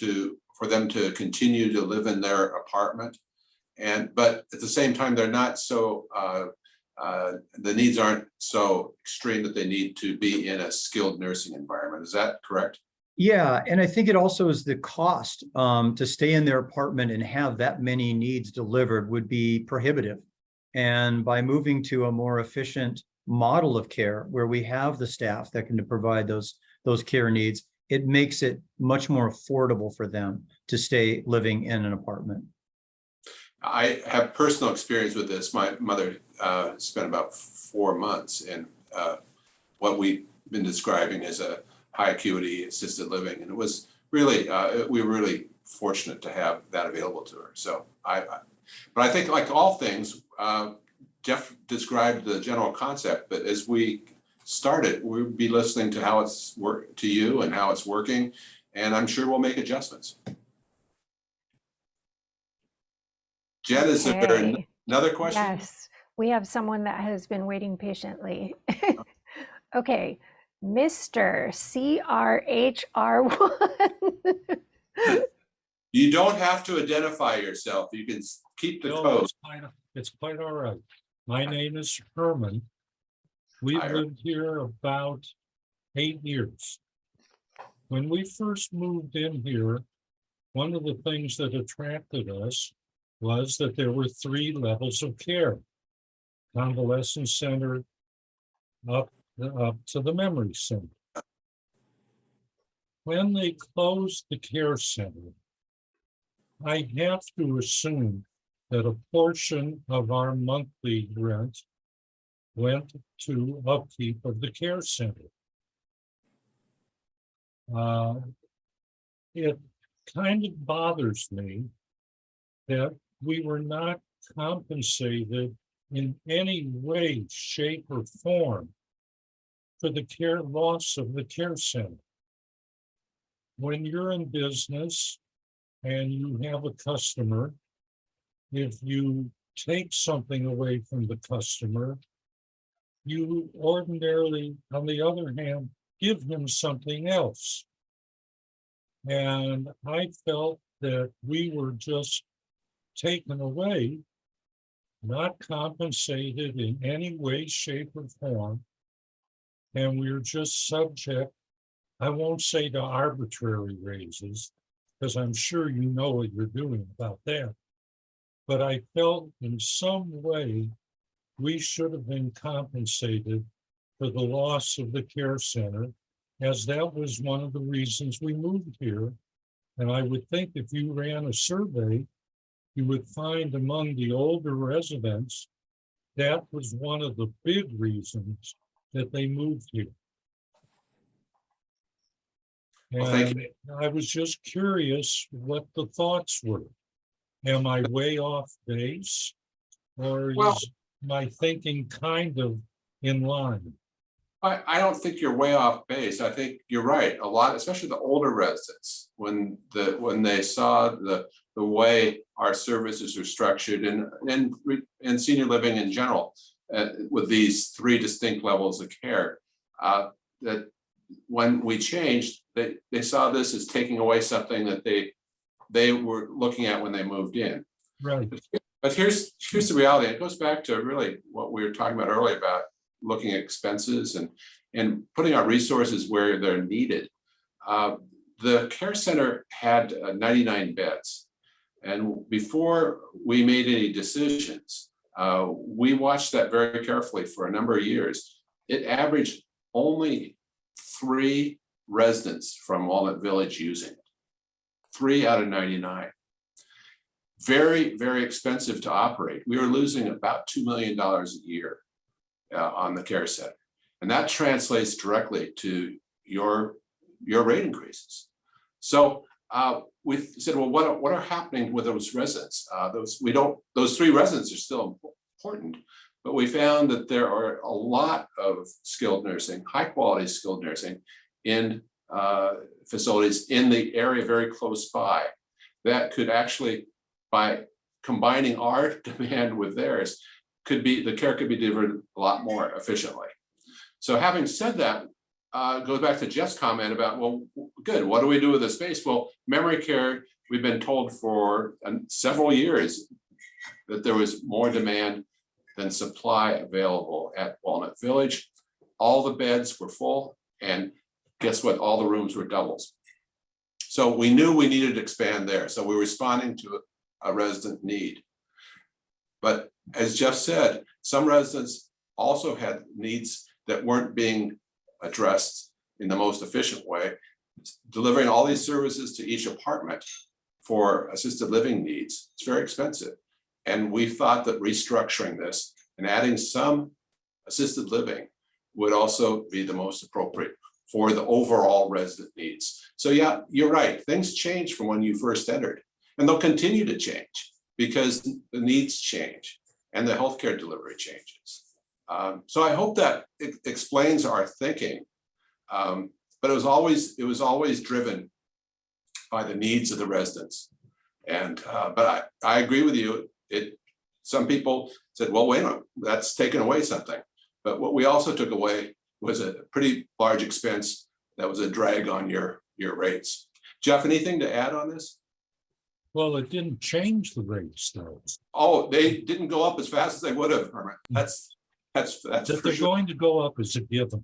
Speaker 1: for them to continue to live in their apartment, but at the same time they're not so the needs aren't so extreme that they need to be in a skilled nursing environment. Is that correct?
Speaker 5: Yeah, and I think it also is the cost to stay in their apartment and have that many needs delivered would be prohibitive. And by moving to a more efficient model of care where we have the staff that can provide those care needs, it makes it much more affordable for them to stay living in an apartment.
Speaker 1: I have personal experience with this. My mother spent about 4 months in what we've been describing as a high acuity assisted living, and it was really we were really fortunate to have that available to her. So but I think, like all things, Jeff described the general concept, but as we started, we'll be listening to how it's to you and how it's working, and I'm sure we'll make adjustments. Jen, is there another question?
Speaker 4: Yes, we have someone that has been waiting patiently. Okay, Mr. CRHR1.
Speaker 1: You don't have to identify yourself. You can keep the code.
Speaker 6: It's quite all right. My name is Herman. We've lived here about 8 years. When we first moved in here, one of the things that attracted us was that there were 3 levels of care. Convalescent center up to the memory center. When they closed the care center, I have to assume that a portion of our monthly rent went to upkeep of the care center. It kind of bothers me that we were not compensated in any way, shape, or form for the care loss of the care center. When you're in business and you have a customer, if you take something away from the customer, you ordinarily, on the other hand, give him something else. And I felt that we were just taken away, not compensated in any way, shape, or form. And we were just subject, I won't say to arbitrary raises, because I'm sure you know what you're doing about that. But I felt in some way we should have been compensated for the loss of the care center, as that was one of the reasons we moved here. And I would think if you ran a survey, you would find among the older residents, that was one of the big reasons that they moved here.
Speaker 1: Well, thank
Speaker 6: And
Speaker 1: you.
Speaker 6: I was just curious what the thoughts were. Am I way off base? Or
Speaker 1: Well,
Speaker 6: is my thinking kind of in line?
Speaker 1: I don't think you're way off base. I think you're right. A lot, especially the older residents, when they saw the way our services are structured and senior living in general, with these 3 distinct levels of care, that when we changed, they saw this as taking away something that they were looking at when they moved in.
Speaker 6: Right.
Speaker 1: But here's the reality. It goes back to really what we were talking about earlier about looking at expenses and putting our resources where they're needed. The care center had 99 beds. And before we made any decisions, we watched that very carefully for a number of years. It averaged only 3 residents from Walnut Village using it. 3 out of 99. Very, very expensive to operate. We were losing about $2 million a year on the care center. And that translates directly to your rate increases. So we said, well, what are happening with those residents? Those 3 residents are still important, but we found that there are a lot of skilled nursing, high quality skilled nursing in facilities in the area very close by that could actually, by combining our demand with theirs, the care could be delivered a lot more efficiently. So having said that, goes back to Jeff's comment about, well, good, what do we do with the space? Well, memory care, we've been told for several years that there was more demand than supply available at Walnut Village. All the beds were full, and guess what? All the rooms were doubles. So we knew we needed to expand there. So we were responding to a resident need. But as Jeff said, some residents also had needs that weren't being addressed in the most efficient way. Delivering all these services to each apartment for assisted living needs, it's very expensive. And we thought that restructuring this and adding some assisted living would also be the most appropriate for the overall resident needs. So yeah, you're right. Things change from when you first entered, and they'll continue to change because the needs change and the healthcare delivery changes. So I hope that it explains our thinking, but it was always driven by the needs of the residents. And but I agree with you. Some people said, well, wait a minute, that's taken away something. But what we also took away was a pretty large expense that was a drag on your rates. Jeff, anything to add on this?
Speaker 6: Well, it didn't change the rates though.
Speaker 1: Oh, they didn't go up as fast as they would have, Herman. That's
Speaker 6: That
Speaker 1: for
Speaker 6: they're
Speaker 1: sure.
Speaker 6: going to go up is a given.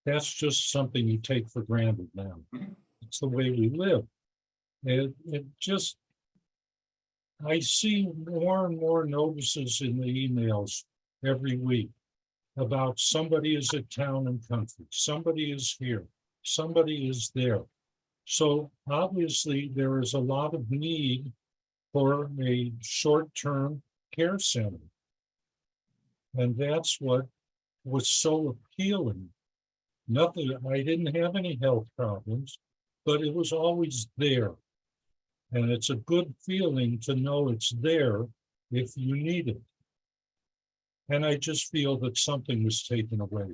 Speaker 6: That's just something you take for granted now. It's the way we live. It just, I see more and more notices in the emails every week about somebody is at Town and Country, somebody is here, somebody is there. So obviously there is a lot of need for a short-term care center. And that's what was so appealing. Nothing, I didn't have any health problems, but it was always there. And it's a good feeling to know it's there if you need it. And I just feel that something was taken away.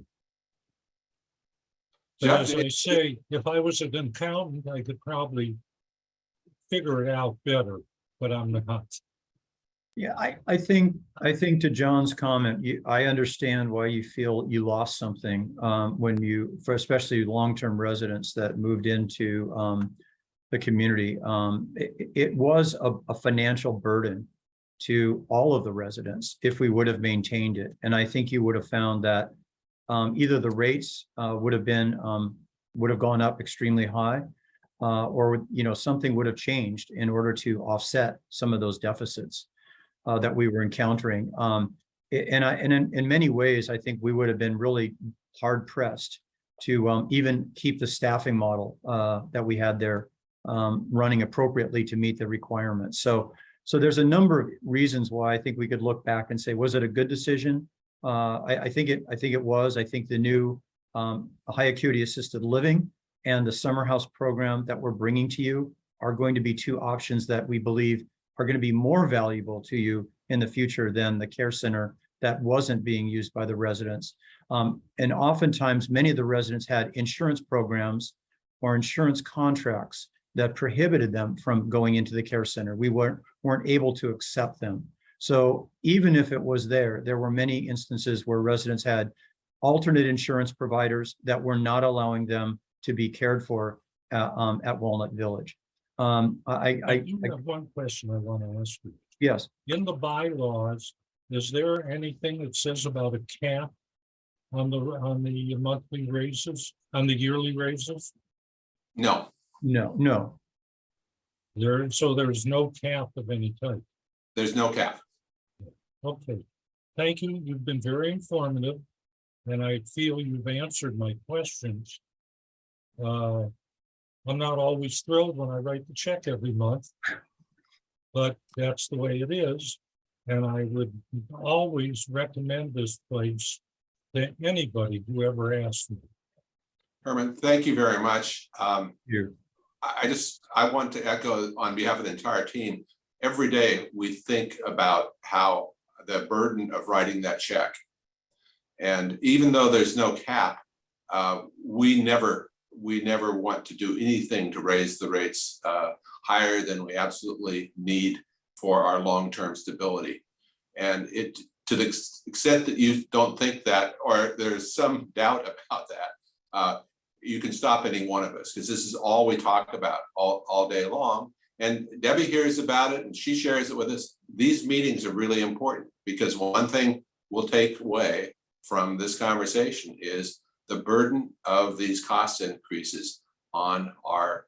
Speaker 6: But
Speaker 1: Jeff,
Speaker 6: as I say, if I was an accountant, I could probably figure it out better, but I'm not.
Speaker 5: Yeah, I think to John's comment, I understand why you feel you lost something when you, for especially long-term residents that moved into the community. It was a financial burden to all of the residents if we would have maintained it. And I think you would have found that either the rates would have gone up extremely high, or something would have changed in order to offset some of those deficits that we were encountering. And in many ways, I think we would have been really hard pressed to even keep the staffing model that we had there running appropriately to meet the requirements. So there's a number of reasons why I think we could look back and say, was it a good decision? I think it was. I think the new high acuity assisted living and the summer house program that we're bringing to you are going to be two options that we believe are going to be more valuable to you in the future than the care center that wasn't being used by the residents. And oftentimes, many of the residents had insurance programs or insurance contracts that prohibited them from going into the care center. We weren't able to accept them. So even if it was there were many instances where residents had alternate insurance providers that were not allowing them to be cared for at Walnut Village.
Speaker 6: I do have one question I want to ask you.
Speaker 5: Yes.
Speaker 6: In the bylaws, is there anything that says about a cap on the monthly raises, on the yearly raises?
Speaker 1: No.
Speaker 5: No.
Speaker 6: So there's no cap of any type.
Speaker 1: There's no cap.
Speaker 6: Okay. Thank you. You've been very informative, and I feel you've answered my questions. I'm not always thrilled when I write the check every month, but that's the way it is. And I would always recommend this place to anybody who ever asks me.
Speaker 1: Herman, thank you very much.
Speaker 5: You.
Speaker 1: I want to echo on behalf of the entire team. Every day we think about how the burden of writing that check. And even though there's no cap, we never want to do anything to raise the rates higher than we absolutely need for our long-term stability. And to the extent that you don't think that, or there's some doubt about that, you can stop any one of us, because this is all we talk about all day long. And Debbie hears about it and she shares it with us. These meetings are really important, because one thing we'll take away from this conversation is the burden of these cost increases on our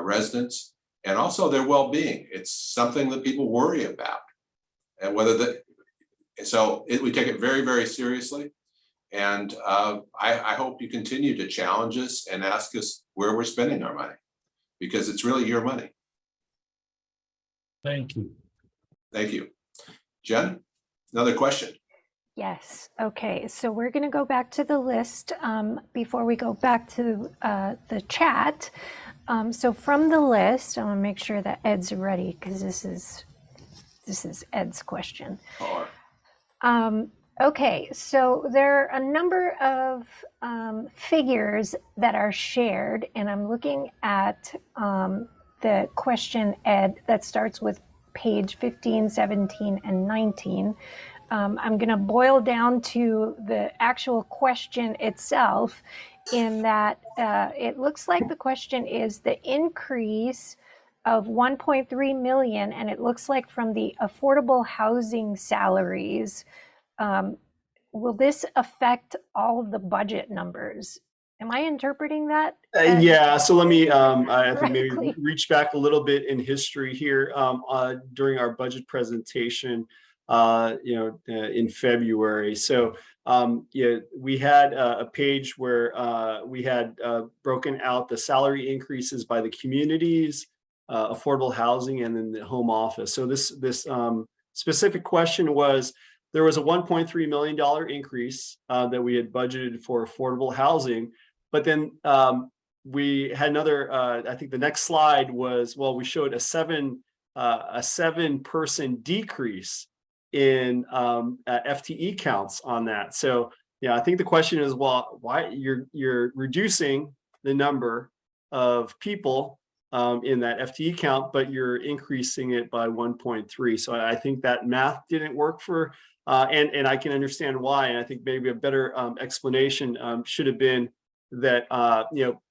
Speaker 1: residents and also their well-being. It's something that people worry about, and we take it very, very seriously. And I hope you continue to challenge us and ask us where we're spending our money, because it's really your money.
Speaker 6: Thank you.
Speaker 1: Thank you. Jen, another question.
Speaker 4: Yes. Okay. So we're going to go back to the list before we go back to the chat. So from the list, I want to make sure that Ed's ready, because this is Ed's question. Okay. So there are a number of figures that are shared, and I'm looking at the question, Ed, that starts with page 15, 17, and 19. I'm going to boil down to the actual question itself, in that it looks like the question is the increase of 1.3 million, and it looks like from the affordable housing salaries. Will this affect all of the budget numbers? Am I interpreting that?
Speaker 2: Yeah, so let me, I think maybe
Speaker 4: correctly?
Speaker 2: reach back a little bit in history here. During our budget presentation, in February. So, yeah, we had a page where we had broken out the salary increases by the communities, affordable housing, and then the home office. So this specific question was, there was a $1.3 million increase that we had budgeted for affordable housing. But then we had another, I think the next slide was, well, we showed a 7-person decrease in FTE counts on that. So yeah, I think the question is, well, why you're reducing the number of people in that FTE count, but you're increasing it by 1.3. So I think that math didn't work for, and I can understand why. And I think maybe a better explanation should have been that,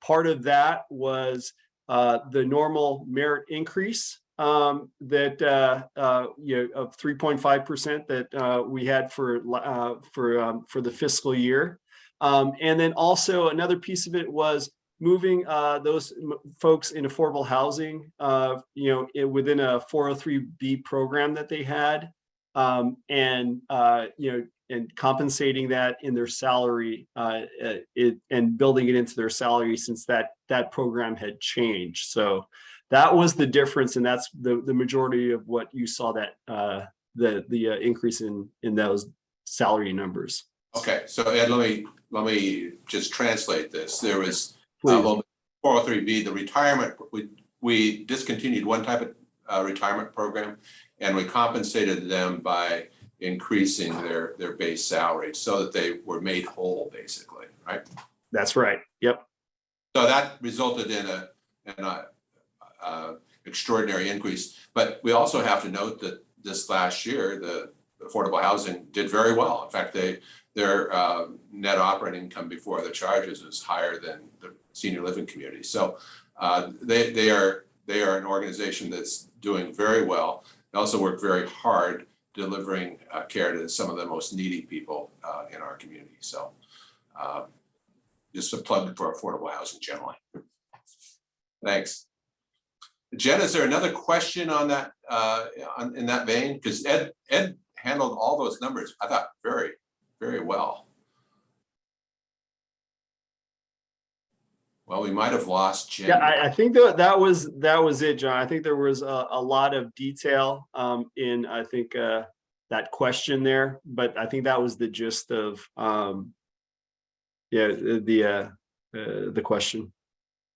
Speaker 2: part of that was the normal merit increase that of 3.5% that we had for the fiscal year, and then also another piece of it was moving those folks in affordable housing, within a 403B program that they had, and compensating that in their salary, and building it into their salary, since that program had changed. So that was the difference, and that's the majority of what you saw, that the increase in those salary numbers.
Speaker 1: Okay, so Ed, let me just translate this. There was 403B, the retirement. We discontinued one type of retirement program, and we compensated them by increasing their base salary so that they were made whole, basically, right?
Speaker 2: That's right. Yep.
Speaker 1: So that resulted in a extraordinary increase. But we also have to note that this last year, the affordable housing did very well. In fact, their net operating income before the charges is higher than the senior living community. So they are an organization that's doing very well. They also work very hard delivering care to some of the most needy people in our community. So just a plug for affordable housing generally. Thanks. Jen, is there another question on that, in that vein? Because Ed handled all those numbers, I thought, very, very well. Well, we might have lost Jen.
Speaker 2: Yeah, I think that was it, John. I think there was a lot of detail in, I think, that question there, but I think that was the gist of the question.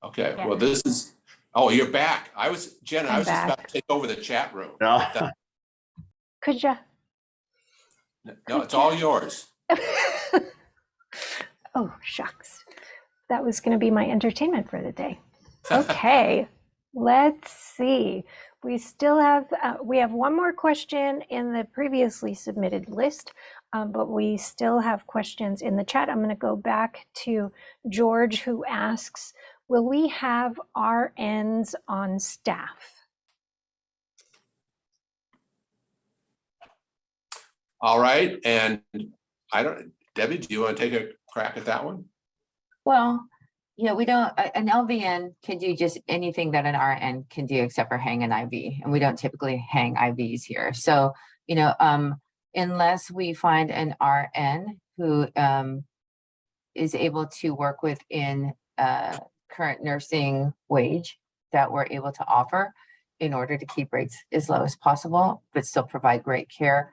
Speaker 1: Okay, well, this is, oh, you're back. Jen, I was just about to take over the chat room.
Speaker 4: Could you?
Speaker 1: No, it's all yours.
Speaker 4: Oh, shucks. That was going to be my entertainment for the day. Okay, let's see. We still have, we have one more question in the previously submitted list, but we still have questions in the chat. I'm going to go back to George, who asks, will we have RNs on staff?
Speaker 1: All right, and Debbie, do you want to take a crack at that one?
Speaker 3: Well, we don't, an LVN can do just anything that an RN can do except for hang an IV, and we don't typically hang IVs here. So, unless we find an RN who is able to work within current nursing wage that we're able to offer in order to keep rates as low as possible, but still provide great care,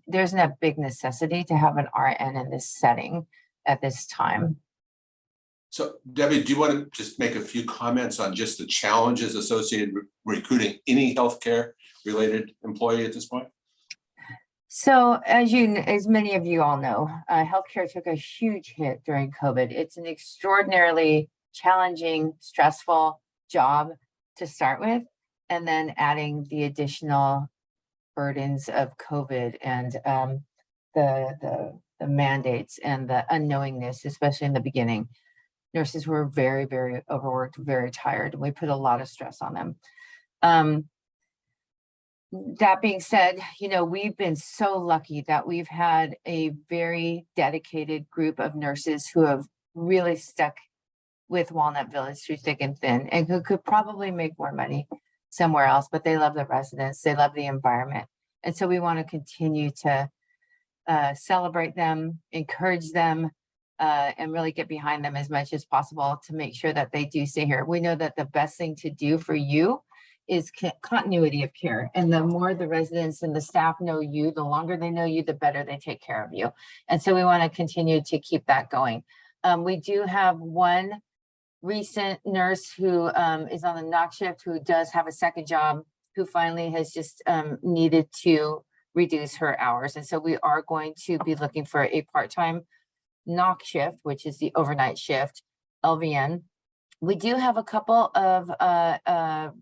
Speaker 3: there's no big necessity to have an RN in this setting at this time.
Speaker 1: So Debbie, do you want to just make a few comments on just the challenges associated with recruiting any healthcare related employee at this point?
Speaker 3: So as many of you all know, healthcare took a huge hit during COVID. It's an extraordinarily challenging, stressful job to start with, and then adding the additional burdens of COVID and the mandates and the unknowingness, especially in the beginning. Nurses were very, very overworked, very tired, and we put a lot of stress on them. That being said, we've been so lucky that we've had a very dedicated group of nurses who have really stuck with Walnut Village through thick and thin, and who could probably make more money somewhere else, but they love the residents, they love the environment. And so we want to continue to celebrate them, encourage them, and really get behind them as much as possible to make sure that they do stay here. We know that the best thing to do for you is continuity of care. And the more the residents and the staff know you, the longer they know you, the better they take care of you. And so we want to continue to keep that going. We do have one recent nurse who is on the knock shift, who does have a second job, who finally has just needed to reduce her hours. And so we are going to be looking for a part-time knock shift, which is the overnight shift, LVN. We do have a couple of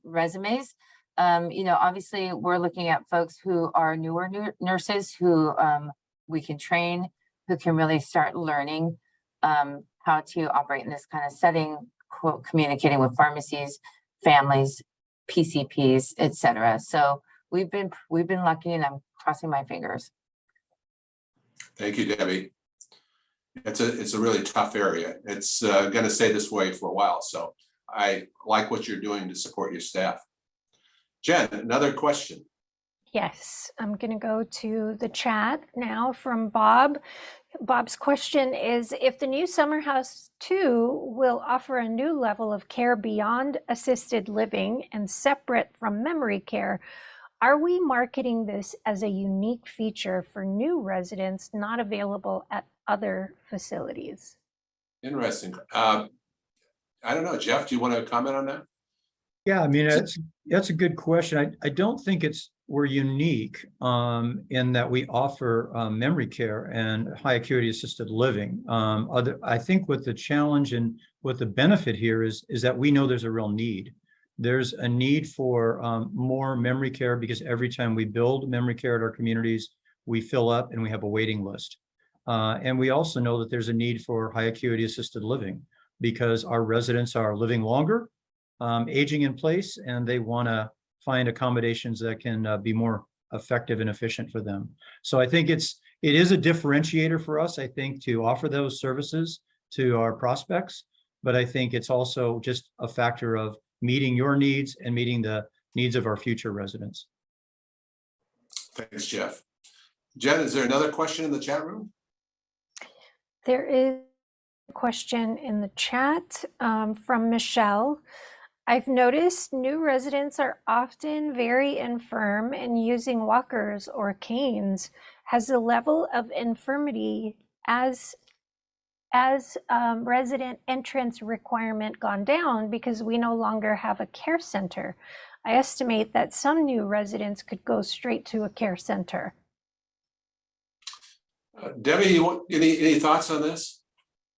Speaker 3: resumes. Obviously we're looking at folks who are newer nurses who we can train, who can really start learning how to operate in this kind of setting, communicating with pharmacies, families, PCPs, etc. So we've been lucky, and I'm crossing my fingers.
Speaker 1: Thank you, Debbie. It's a really tough area. It's going to stay this way for a while. So I like what you're doing to support your staff. Jen, another question.
Speaker 4: Yes, I'm going to go to the chat now from Bob. Bob's question is, if the new Summer House 2 will offer a new level of care beyond assisted living and separate from memory care, are we marketing this as a unique feature for new residents not available at other facilities?
Speaker 1: Interesting. I don't know, Jeff, do you want to comment on that?
Speaker 5: Yeah, I mean, that's a good question. I don't think we're unique in that we offer memory care and high acuity assisted living. I think what the challenge and what the benefit here is that we know there's a real need. There's a need for more memory care, because every time we build memory care at our communities, we fill up and we have a waiting list. And we also know that there's a need for high acuity assisted living, because our residents are living longer, aging in place, and they want to find accommodations that can be more effective and efficient for them. So I think it is a differentiator for us, I think, to offer those services to our prospects. But I think it's also just a factor of meeting your needs and meeting the needs of our future residents.
Speaker 1: Thanks, Jeff. Jen, is there another question in the chat room?
Speaker 4: There is a question in the chat from Michelle. I've noticed new residents are often very infirm and using walkers or canes. Has the level of infirmity as resident entrance requirement gone down because we no longer have a care center? I estimate that some new residents could go straight to a care center.
Speaker 1: Debbie, any thoughts on this?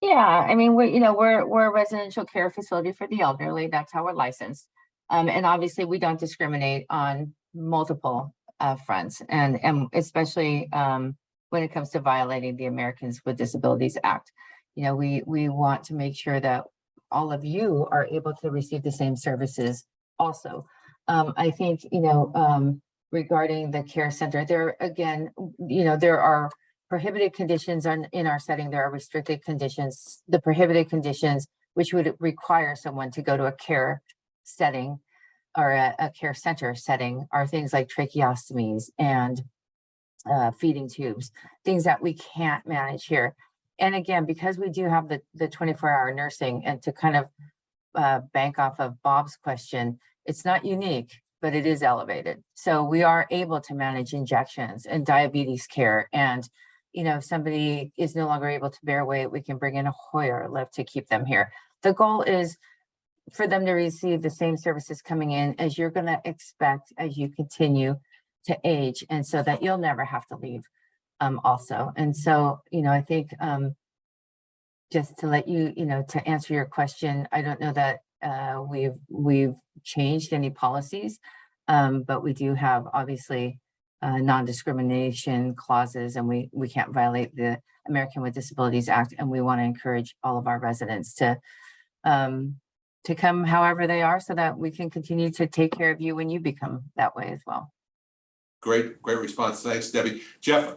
Speaker 3: Yeah, I mean, we're a residential care facility for the elderly. That's how we're licensed. And obviously we don't discriminate on multiple fronts, and especially when it comes to violating the Americans with Disabilities Act. We want to make sure that all of you are able to receive the same services also. I think, regarding the care center, there are prohibited conditions in our setting. There are restricted conditions. The prohibited conditions, which would require someone to go to a care setting or a care center setting, are things like tracheostomies and feeding tubes, things that we can't manage here. And again, because we do have the 24-hour nursing, and to kind of bank off of Bob's question, it's not unique, but it is elevated. So we are able to manage injections and diabetes care, and if somebody is no longer able to bear weight, we can bring in a Hoyer lift to keep them here. The goal is for them to receive the same services coming in as you're going to expect as you continue to age, and so that you'll never have to leave also. And so, I think just to let you, to answer your question, I don't know that we've changed any policies, but we do have obviously non-discrimination clauses, and we can't violate the American with Disabilities Act, and we want to encourage all of our residents to come however they are, so that we can continue to take care of you when you become that way as well.
Speaker 1: Great response. Thanks, Debbie. Jeff,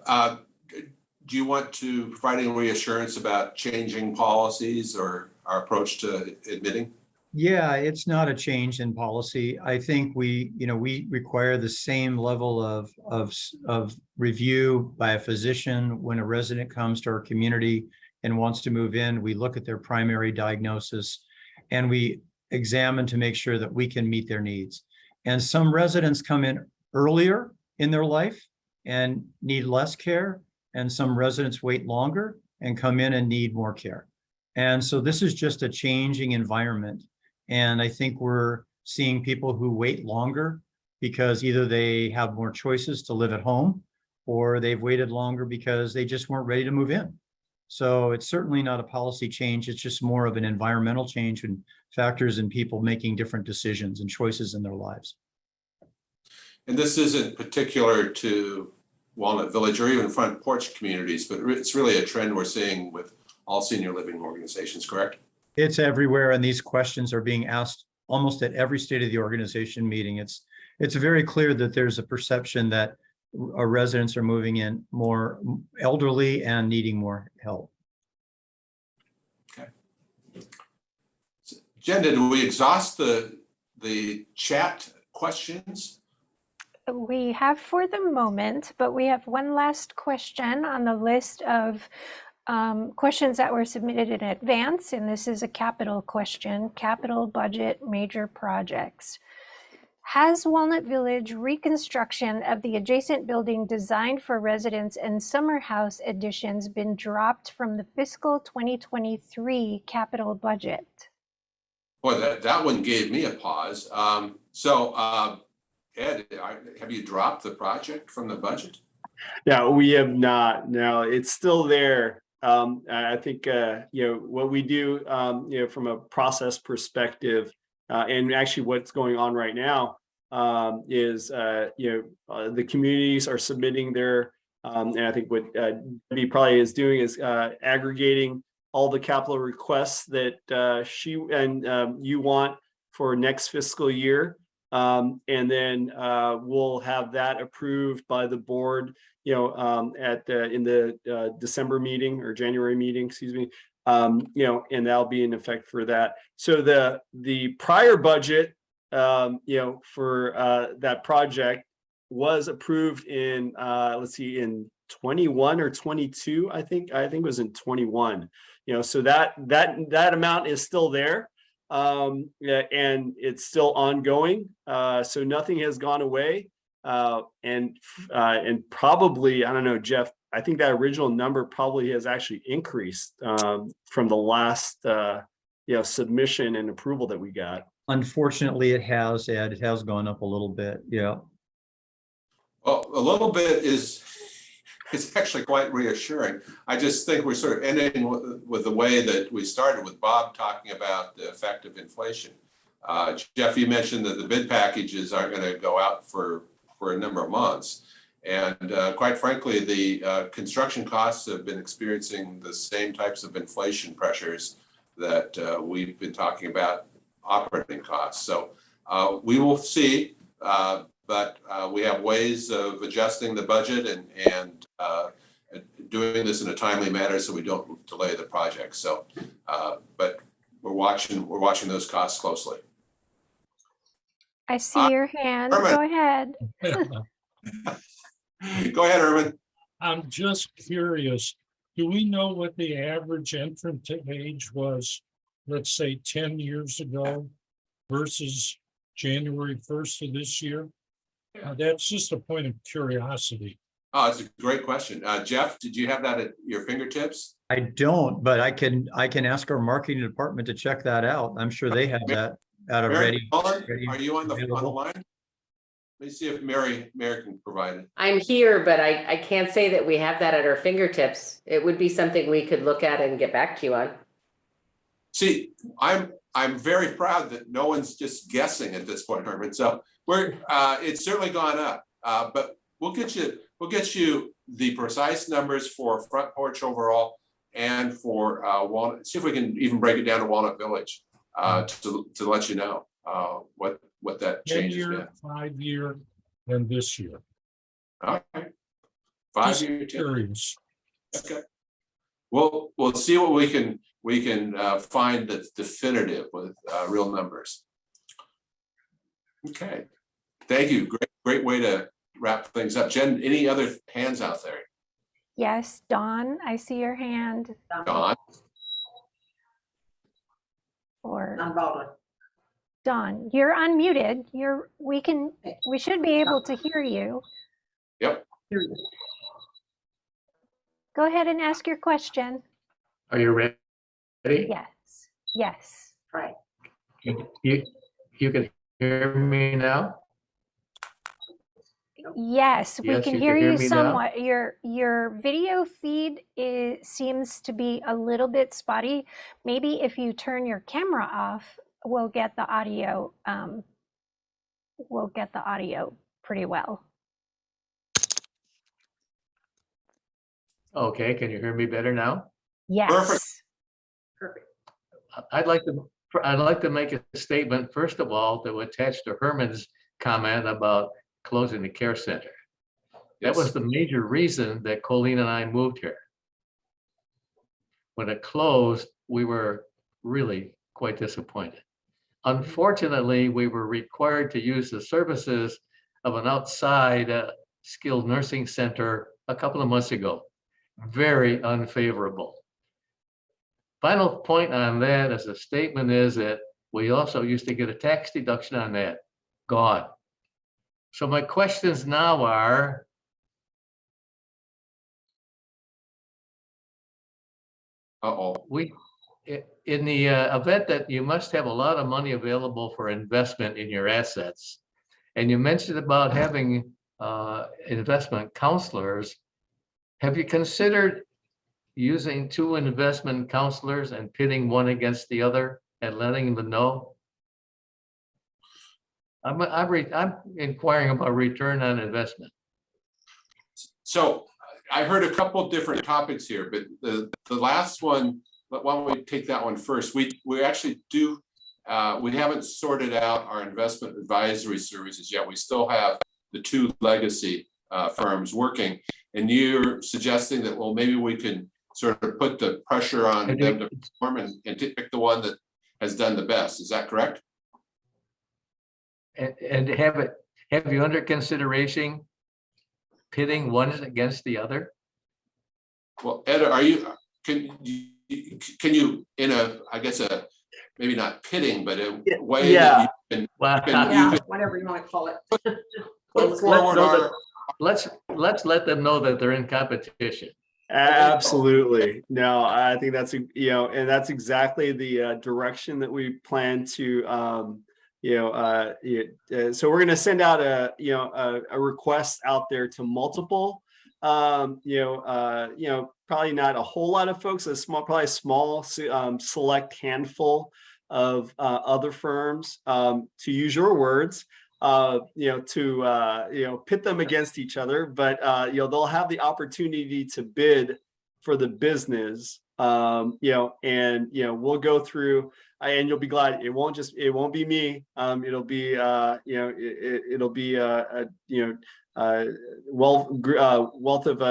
Speaker 1: do you want to provide any reassurance about changing policies or our approach to admitting?
Speaker 5: Yeah, it's not a change in policy. I think we require the same level of review by a physician when a resident comes to our community and wants to move in. We look at their primary diagnosis and we examine to make sure that we can meet their needs. And some residents come in earlier in their life and need less care, and some residents wait longer and come in and need more care. And so this is just a changing environment. And I think we're seeing people who wait longer because either they have more choices to live at home or they've waited longer because they just weren't ready to move in. So it's certainly not a policy change. It's just more of an environmental change and factors in people making different decisions and choices in their lives.
Speaker 1: And this isn't particular to Walnut Village or even Front Porch communities, but it's really a trend we're seeing with all senior living organizations, correct?
Speaker 5: It's everywhere, and these questions are being asked almost at every state of the organization meeting. It's very clear that there's a perception that our residents are moving in more elderly and needing more help.
Speaker 1: Okay. Jen, did we exhaust the chat questions?
Speaker 4: We have for the moment, but we have one last question on the list of questions that were submitted in advance, and this is a capital question: capital budget major projects. Has Walnut Village reconstruction of the adjacent building designed for residents and summer house additions been dropped from the fiscal 2023 capital budget?
Speaker 1: Boy, that one gave me a pause. Ed, have you dropped the project from the budget?
Speaker 2: No, we have not. No, it's still there. I think what we do from a process perspective, and actually what's going on right now is the communities are submitting their and I think what Debbie probably is doing is aggregating all the capital requests that she and you want for next fiscal year. And then we'll have that approved by the board, in the December meeting or January meeting, excuse me, and that'll be in effect for that. So the prior budget, for that project was approved in in 21 or 22. I think it was in 21. So that amount is still there. And it's still ongoing. So nothing has gone away. And probably, I don't know, Jeff, I think that original number probably has actually increased from the last submission and approval that we got.
Speaker 5: Unfortunately, it has, Ed. It has gone up a little bit. Yeah.
Speaker 1: Well, a little bit is actually quite reassuring. I just think we're sort of ending with the way that we started with Bob talking about the effect of inflation. Jeff, you mentioned that the bid packages aren't going to go out for a number of months. And quite frankly, the construction costs have been experiencing the same types of inflation pressures that we've been talking about operating costs. So we will see, but we have ways of adjusting the budget and doing this in a timely manner so we don't delay the project. So, but we're watching those costs closely.
Speaker 4: I see your hand.
Speaker 1: Herman.
Speaker 4: Go ahead.
Speaker 1: Go ahead, Erwin.
Speaker 6: I'm just curious, do we know what the average entrant age was, let's say 10 years ago versus January 1st of this year? That's just a point of curiosity.
Speaker 1: Oh, it's a great question. Jeff, did you have that at your fingertips?
Speaker 5: I don't, but I can ask our marketing department to check that out. I'm sure they have that out of
Speaker 1: Mary Cullen,
Speaker 5: ready.
Speaker 1: are you on the
Speaker 5: available.
Speaker 1: line? Let me see if Mary can provide it.
Speaker 7: I'm here, but I can't say that we have that at our fingertips. It would be something we could look at and get back to you on.
Speaker 1: See, I'm very proud that no one's just guessing at this point, Herman. So it's certainly gone up, but we'll get you the precise numbers for Front Porch overall and for Walnut. See if we can even break it down to Walnut Village to let you know what that change has
Speaker 6: 10-year,
Speaker 1: been.
Speaker 6: 5-year, and this year.
Speaker 1: All right, 5
Speaker 6: Just
Speaker 1: year, 10.
Speaker 6: curious.
Speaker 1: Okay. We'll see what we can we can find that's definitive with real numbers. Okay, thank you. Great way to wrap things up. Jen, any other hands out there?
Speaker 4: Yes, Dawn, I see your hand.
Speaker 1: Dawn?
Speaker 4: Or
Speaker 8: I'm Walnut.
Speaker 4: Dawn, you're unmuted. We should be able to hear you.
Speaker 1: Yep.
Speaker 4: Go ahead and ask your question.
Speaker 9: Are you ready?
Speaker 4: Yes, yes.
Speaker 8: Right.
Speaker 9: You can hear me now?
Speaker 4: Yes, we
Speaker 9: Yes,
Speaker 4: can
Speaker 9: you
Speaker 4: hear
Speaker 9: can hear
Speaker 4: you
Speaker 9: me now?
Speaker 4: somewhat. Your video feed seems to be a little bit spotty. Maybe if you turn your camera off, we'll get the audio. We'll get the audio pretty well.
Speaker 9: Okay, can you hear me better now?
Speaker 4: Yes.
Speaker 8: Perfect.
Speaker 9: I'd like to make a statement, first of all, to attach to Herman's comment about closing the care center. That was the major reason that Colleen and I moved here. When it closed, we were really quite disappointed. Unfortunately, we were required to use the services of an outside skilled nursing center a couple of months ago. Very unfavorable. Final point on that as a statement is that we also used to get a tax deduction on that. Gone. So my questions now are, in the event that you must have a lot of money available for investment in your assets, and you mentioned about having investment counselors, have you considered using 2 investment counselors and pitting one against the other and letting them know? I'm inquiring about return on investment.
Speaker 1: So I heard a couple different topics here, but the last one, but why don't we take that one first? We actually do, we haven't sorted out our investment advisory services yet. We still have the 2 legacy firms working, and you're suggesting that, well, maybe we can sort of put the pressure on them to perform and to pick the one that has done the best. Is that correct?
Speaker 9: And have you under consideration pitting one against the other?
Speaker 1: Well, Ed, can you in a, I guess maybe not pitting, but a way that you can
Speaker 8: Whatever you want to call it.
Speaker 1: put forward our.
Speaker 9: Let's let them know that they're in competition.
Speaker 2: Absolutely. No, I think that's, and that's exactly the direction that we plan to, so we're going to send out a request out there to multiple, probably not a whole lot of folks, probably a small select handful of other firms, to use your words, to pit them against each other, but they'll have the opportunity to bid for the business, and we'll go through, and you'll be glad it won't be me, it'll be it'll be wealth of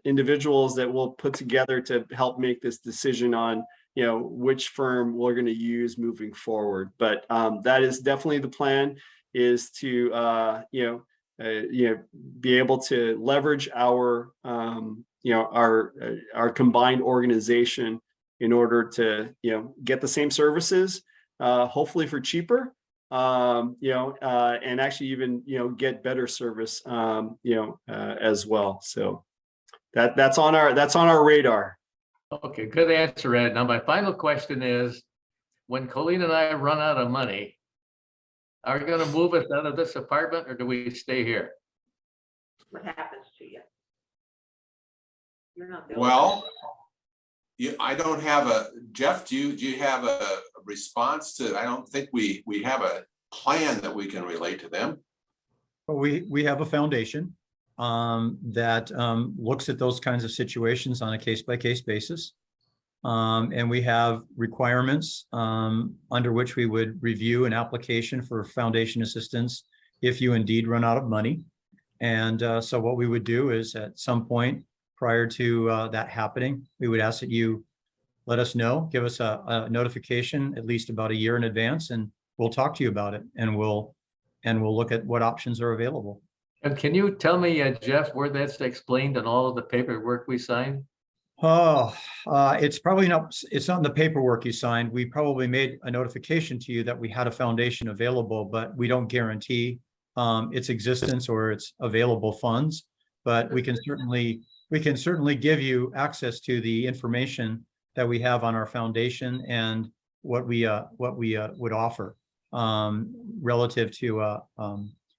Speaker 2: individuals that we'll put together to help make this decision on which firm we're going to use moving forward. But that is definitely the plan, is to be able to leverage our our combined organization in order to get the same services, hopefully for cheaper, and actually even get better service as well. So that's on our radar.
Speaker 9: Okay, good answer, Ed. Now my final question is, when Colleen and I run out of money, are you going to move us out of this apartment, or do we stay here?
Speaker 8: What happens to you? You're not the
Speaker 1: Well, I don't have a, Jeff, do you have a response to, I don't think we have a plan that we can relate to them.
Speaker 5: Well, we have a foundation that looks at those kinds of situations on a case-by-case basis. And we have requirements under which we would review an application for foundation assistance if you indeed run out of money. And so what we would do is, at some point prior to that happening, we would ask that you let us know, give us a notification at least about a year in advance, and we'll talk to you about it, and we'll look at what options are available.
Speaker 9: And can you tell me, Jeff, where that's explained in all of the paperwork we signed?
Speaker 5: Oh, it's probably not, it's not in the paperwork you signed. We probably made a notification to you that we had a foundation available, but we don't guarantee its existence or its available funds. But we can certainly give you access to the information that we have on our foundation and what we would offer relative to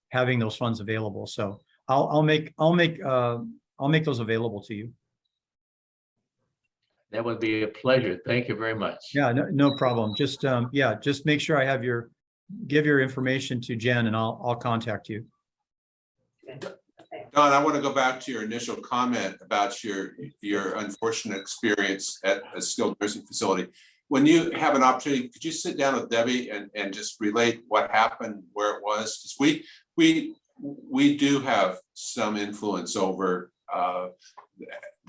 Speaker 5: having those funds available. So I'll make those available to you.
Speaker 9: That would be a pleasure. Thank you very much.
Speaker 5: Yeah, no problem. Just just make sure I have give your information to Jen, and I'll contact you.
Speaker 1: Don, I want to go back to your initial comment about your unfortunate experience at a skilled nursing facility. When you have an opportunity, could you sit down with Debbie and just relate what happened, where it was? Because we do have some influence over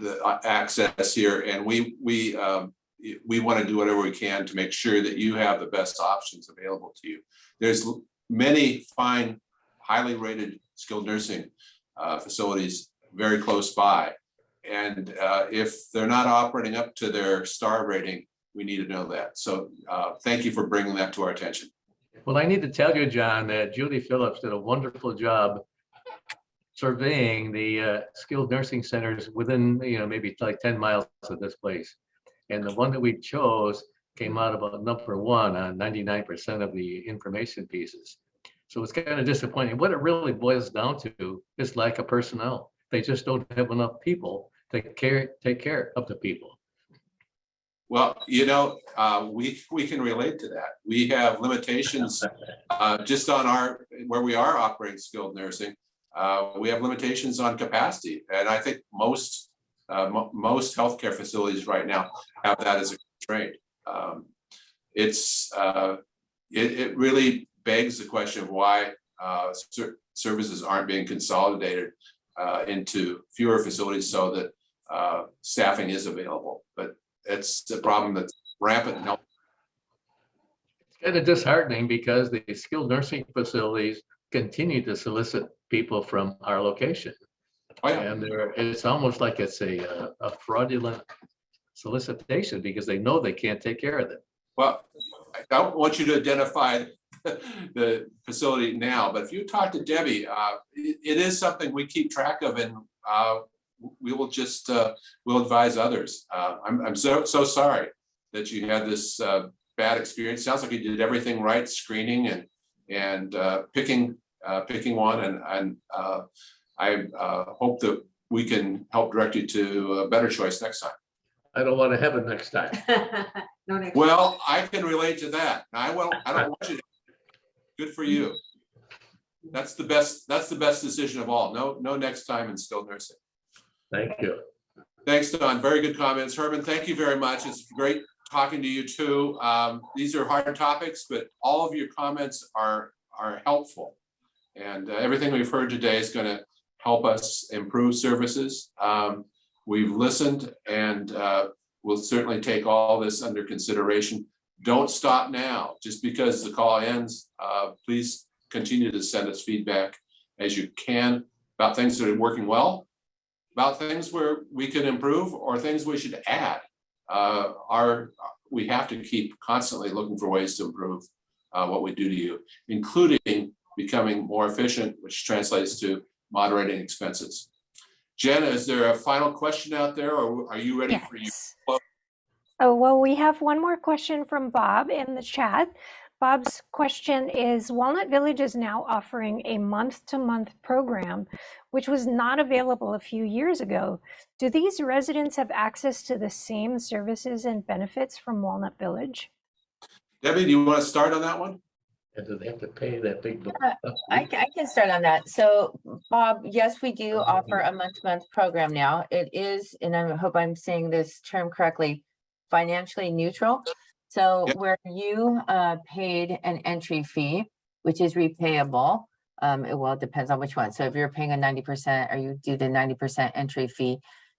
Speaker 1: the access here, and we want to do whatever we can to make sure that you have the best options available to you. There's many fine, highly rated skilled nursing facilities very close by, and if they're not operating up to their star rating, we need to know that. So thank you for bringing that to our attention.
Speaker 9: Well, I need to tell you, John, that Judy Phillips did a wonderful job surveying the skilled nursing centers within, maybe like 10 miles of this place. And the one that we chose came out about number 1 on 99% of the information pieces. So it's kind of disappointing. What it really boils down to is lack of personnel. They just don't have enough people to take care of the people.
Speaker 1: Well, we can relate to that. We have limitations just on where we are operating skilled nursing. We have limitations on capacity, and I think most healthcare facilities right now have that as a constraint. It really begs the question of why services aren't being consolidated into fewer facilities so that staffing is available. But it's a problem that's rampant in health.
Speaker 9: It's kind of disheartening because the skilled nursing facilities continue to solicit people from our location.
Speaker 1: Oh, yeah.
Speaker 9: And it's almost like it's a fraudulent solicitation because they know they can't take care of them.
Speaker 1: Well, I don't want you to identify the facility now, but if you talk to Debbie, it is something we keep track of, and we will just we'll advise others. I'm so sorry that you had this bad experience. Sounds like you did everything right, screening and picking one, and I hope that we can help direct you to a better choice next time.
Speaker 9: I don't want to have it next time.
Speaker 8: No, next.
Speaker 1: Well, I can relate to that. I don't want you to. Good for you. That's the best decision of all. No next time in skilled nursing.
Speaker 9: Thank you.
Speaker 1: Thanks, Don. Very good comments. Herman, thank you very much. It's great talking to you too. These are hard topics, but all of your comments are helpful. And everything we've heard today is going to help us improve services. We've listened, and we'll certainly take all this under consideration. Don't stop now. Just because the call ends, please continue to send us feedback as you can about things that are working well, about things where we can improve, or things we should add. We have to keep constantly looking for ways to improve what we do to you, including becoming more efficient, which translates to moderating expenses. Jen, is there a final question out there, or are you ready for you?
Speaker 4: Oh, well, we have one more question from Bob in the chat. Bob's question is, Walnut Village is now offering a month-to-month program, which was not available a few years ago. Do these residents have access to the same services and benefits from Walnut Village?
Speaker 1: Debbie, do you want to start on that one?
Speaker 9: And do they have to pay that big bill?
Speaker 3: I can start on that. So Bob, yes, we do offer a month-to-month program now. It is, and I hope I'm saying this term correctly, financially neutral. So
Speaker 1: Yep.
Speaker 3: where you paid an entry fee, which is repayable, it depends on which one. So if you're paying a 90% or you do the 90% entry fee,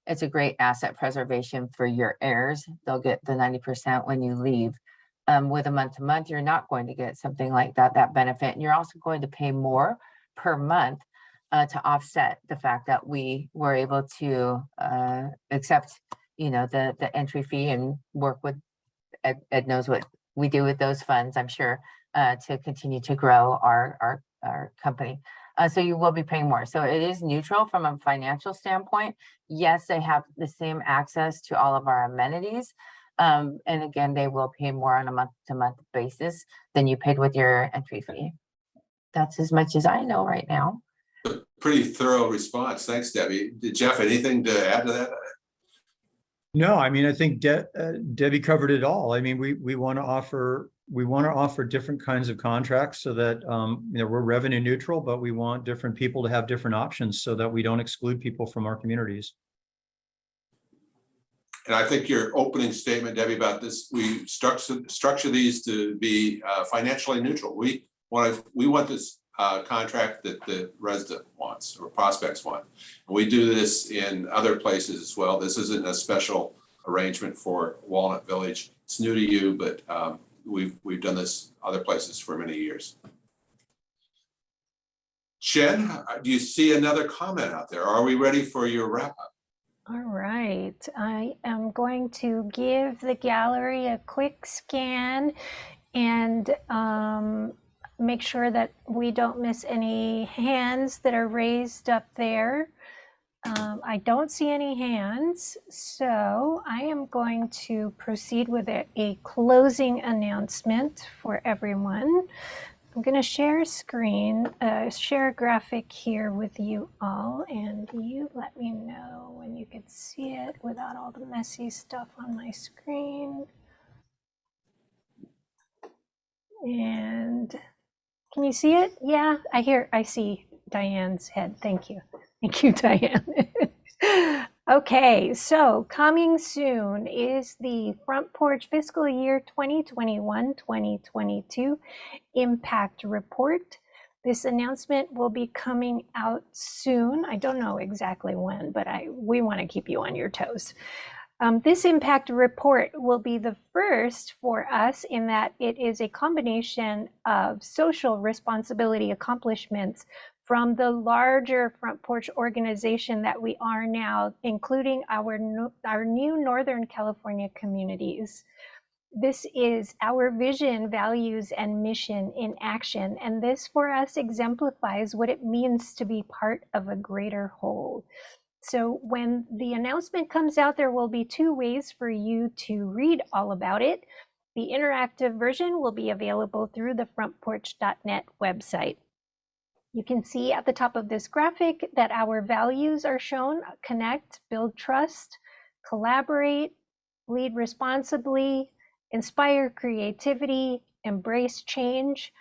Speaker 3: it's a great asset preservation for your heirs. They'll get the 90% when you leave. With a month to month, you're not going to get something like that benefit. And you're also going to pay more per month to offset the fact that we were able to accept, the entry fee and work with Ed knows what we do with those funds, I'm sure, to continue to grow our company. So you will be paying more. So it is neutral from a financial standpoint. Yes, they have the same access to all of our amenities. And again, they will pay more on a month-to-month basis than you paid with your entry fee. That's as much as I know right now.
Speaker 1: Pretty thorough response. Thanks, Debbie. Jeff, anything to add to that?
Speaker 5: No, I mean, I think Debbie covered it all. I mean, we want to offer different kinds of contracts so that we're revenue neutral, but we want different people to have different options so that we don't exclude people from our communities.
Speaker 1: And I think your opening statement, Debbie, about this, we structure these to be financially neutral. We want this contract that the resident wants or prospects want. And we do this in other places as well. This isn't a special arrangement for Walnut Village. It's new to you, but we've done this other places for many years. Jen, do you see another comment out there? Are we ready for your wrap up?
Speaker 4: All right, I am going to give the gallery a quick scan and make sure that we don't miss any hands that are raised up there. I don't see any hands, so I am going to proceed with a closing announcement for everyone. I'm going to share a screen, share a graphic here with you all, and you let me know when you can see it without all the messy stuff on my screen. And can you see it? Yeah, I see Diane's head. Thank you. Thank you, Diane. Okay, so coming soon is the Front Porch Fiscal Year 2021-2022 Impact Report. This announcement will be coming out soon. I don't know exactly when, but we want to keep you on your toes. This impact report will be the first for us in that it is a combination of social responsibility accomplishments from the larger Front Porch organization that we are now, including our new Northern California communities. This is our vision, values, and mission in action, and this for us exemplifies what it means to be part of a greater whole. So when the announcement comes out, there will be two ways for you to read all about it. The interactive version will be available through the frontporch.net website. You can see at the top of this graphic that our values are shown: connect, build trust, collaborate, lead responsibly, inspire creativity, embrace change.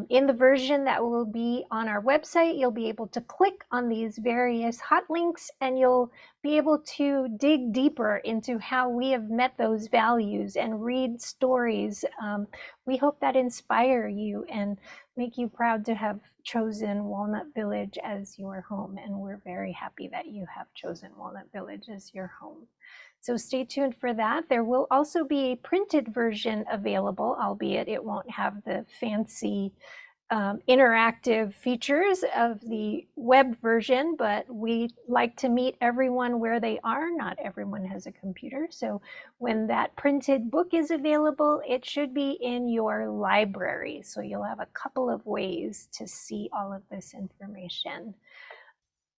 Speaker 4: In the version that will be on our website, you'll be able to click on these various hot links and you'll be able to dig deeper into how we have met those values and read stories. We hope that inspire you and make you proud to have chosen Walnut Village as your home. And we're very happy that you have chosen Walnut Village as your home. So stay tuned for that. There will also be a printed version available, albeit it won't have the fancy interactive features of the web version, but we like to meet everyone where they are. Not everyone has a computer. So when that printed book is available, it should be in your library. So you'll have a couple of ways to see all of this information.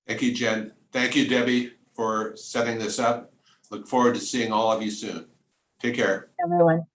Speaker 1: Thank you, Jen. Thank you, Debbie, for setting this up. Look forward to seeing all of you soon. Take care.
Speaker 3: Everyone.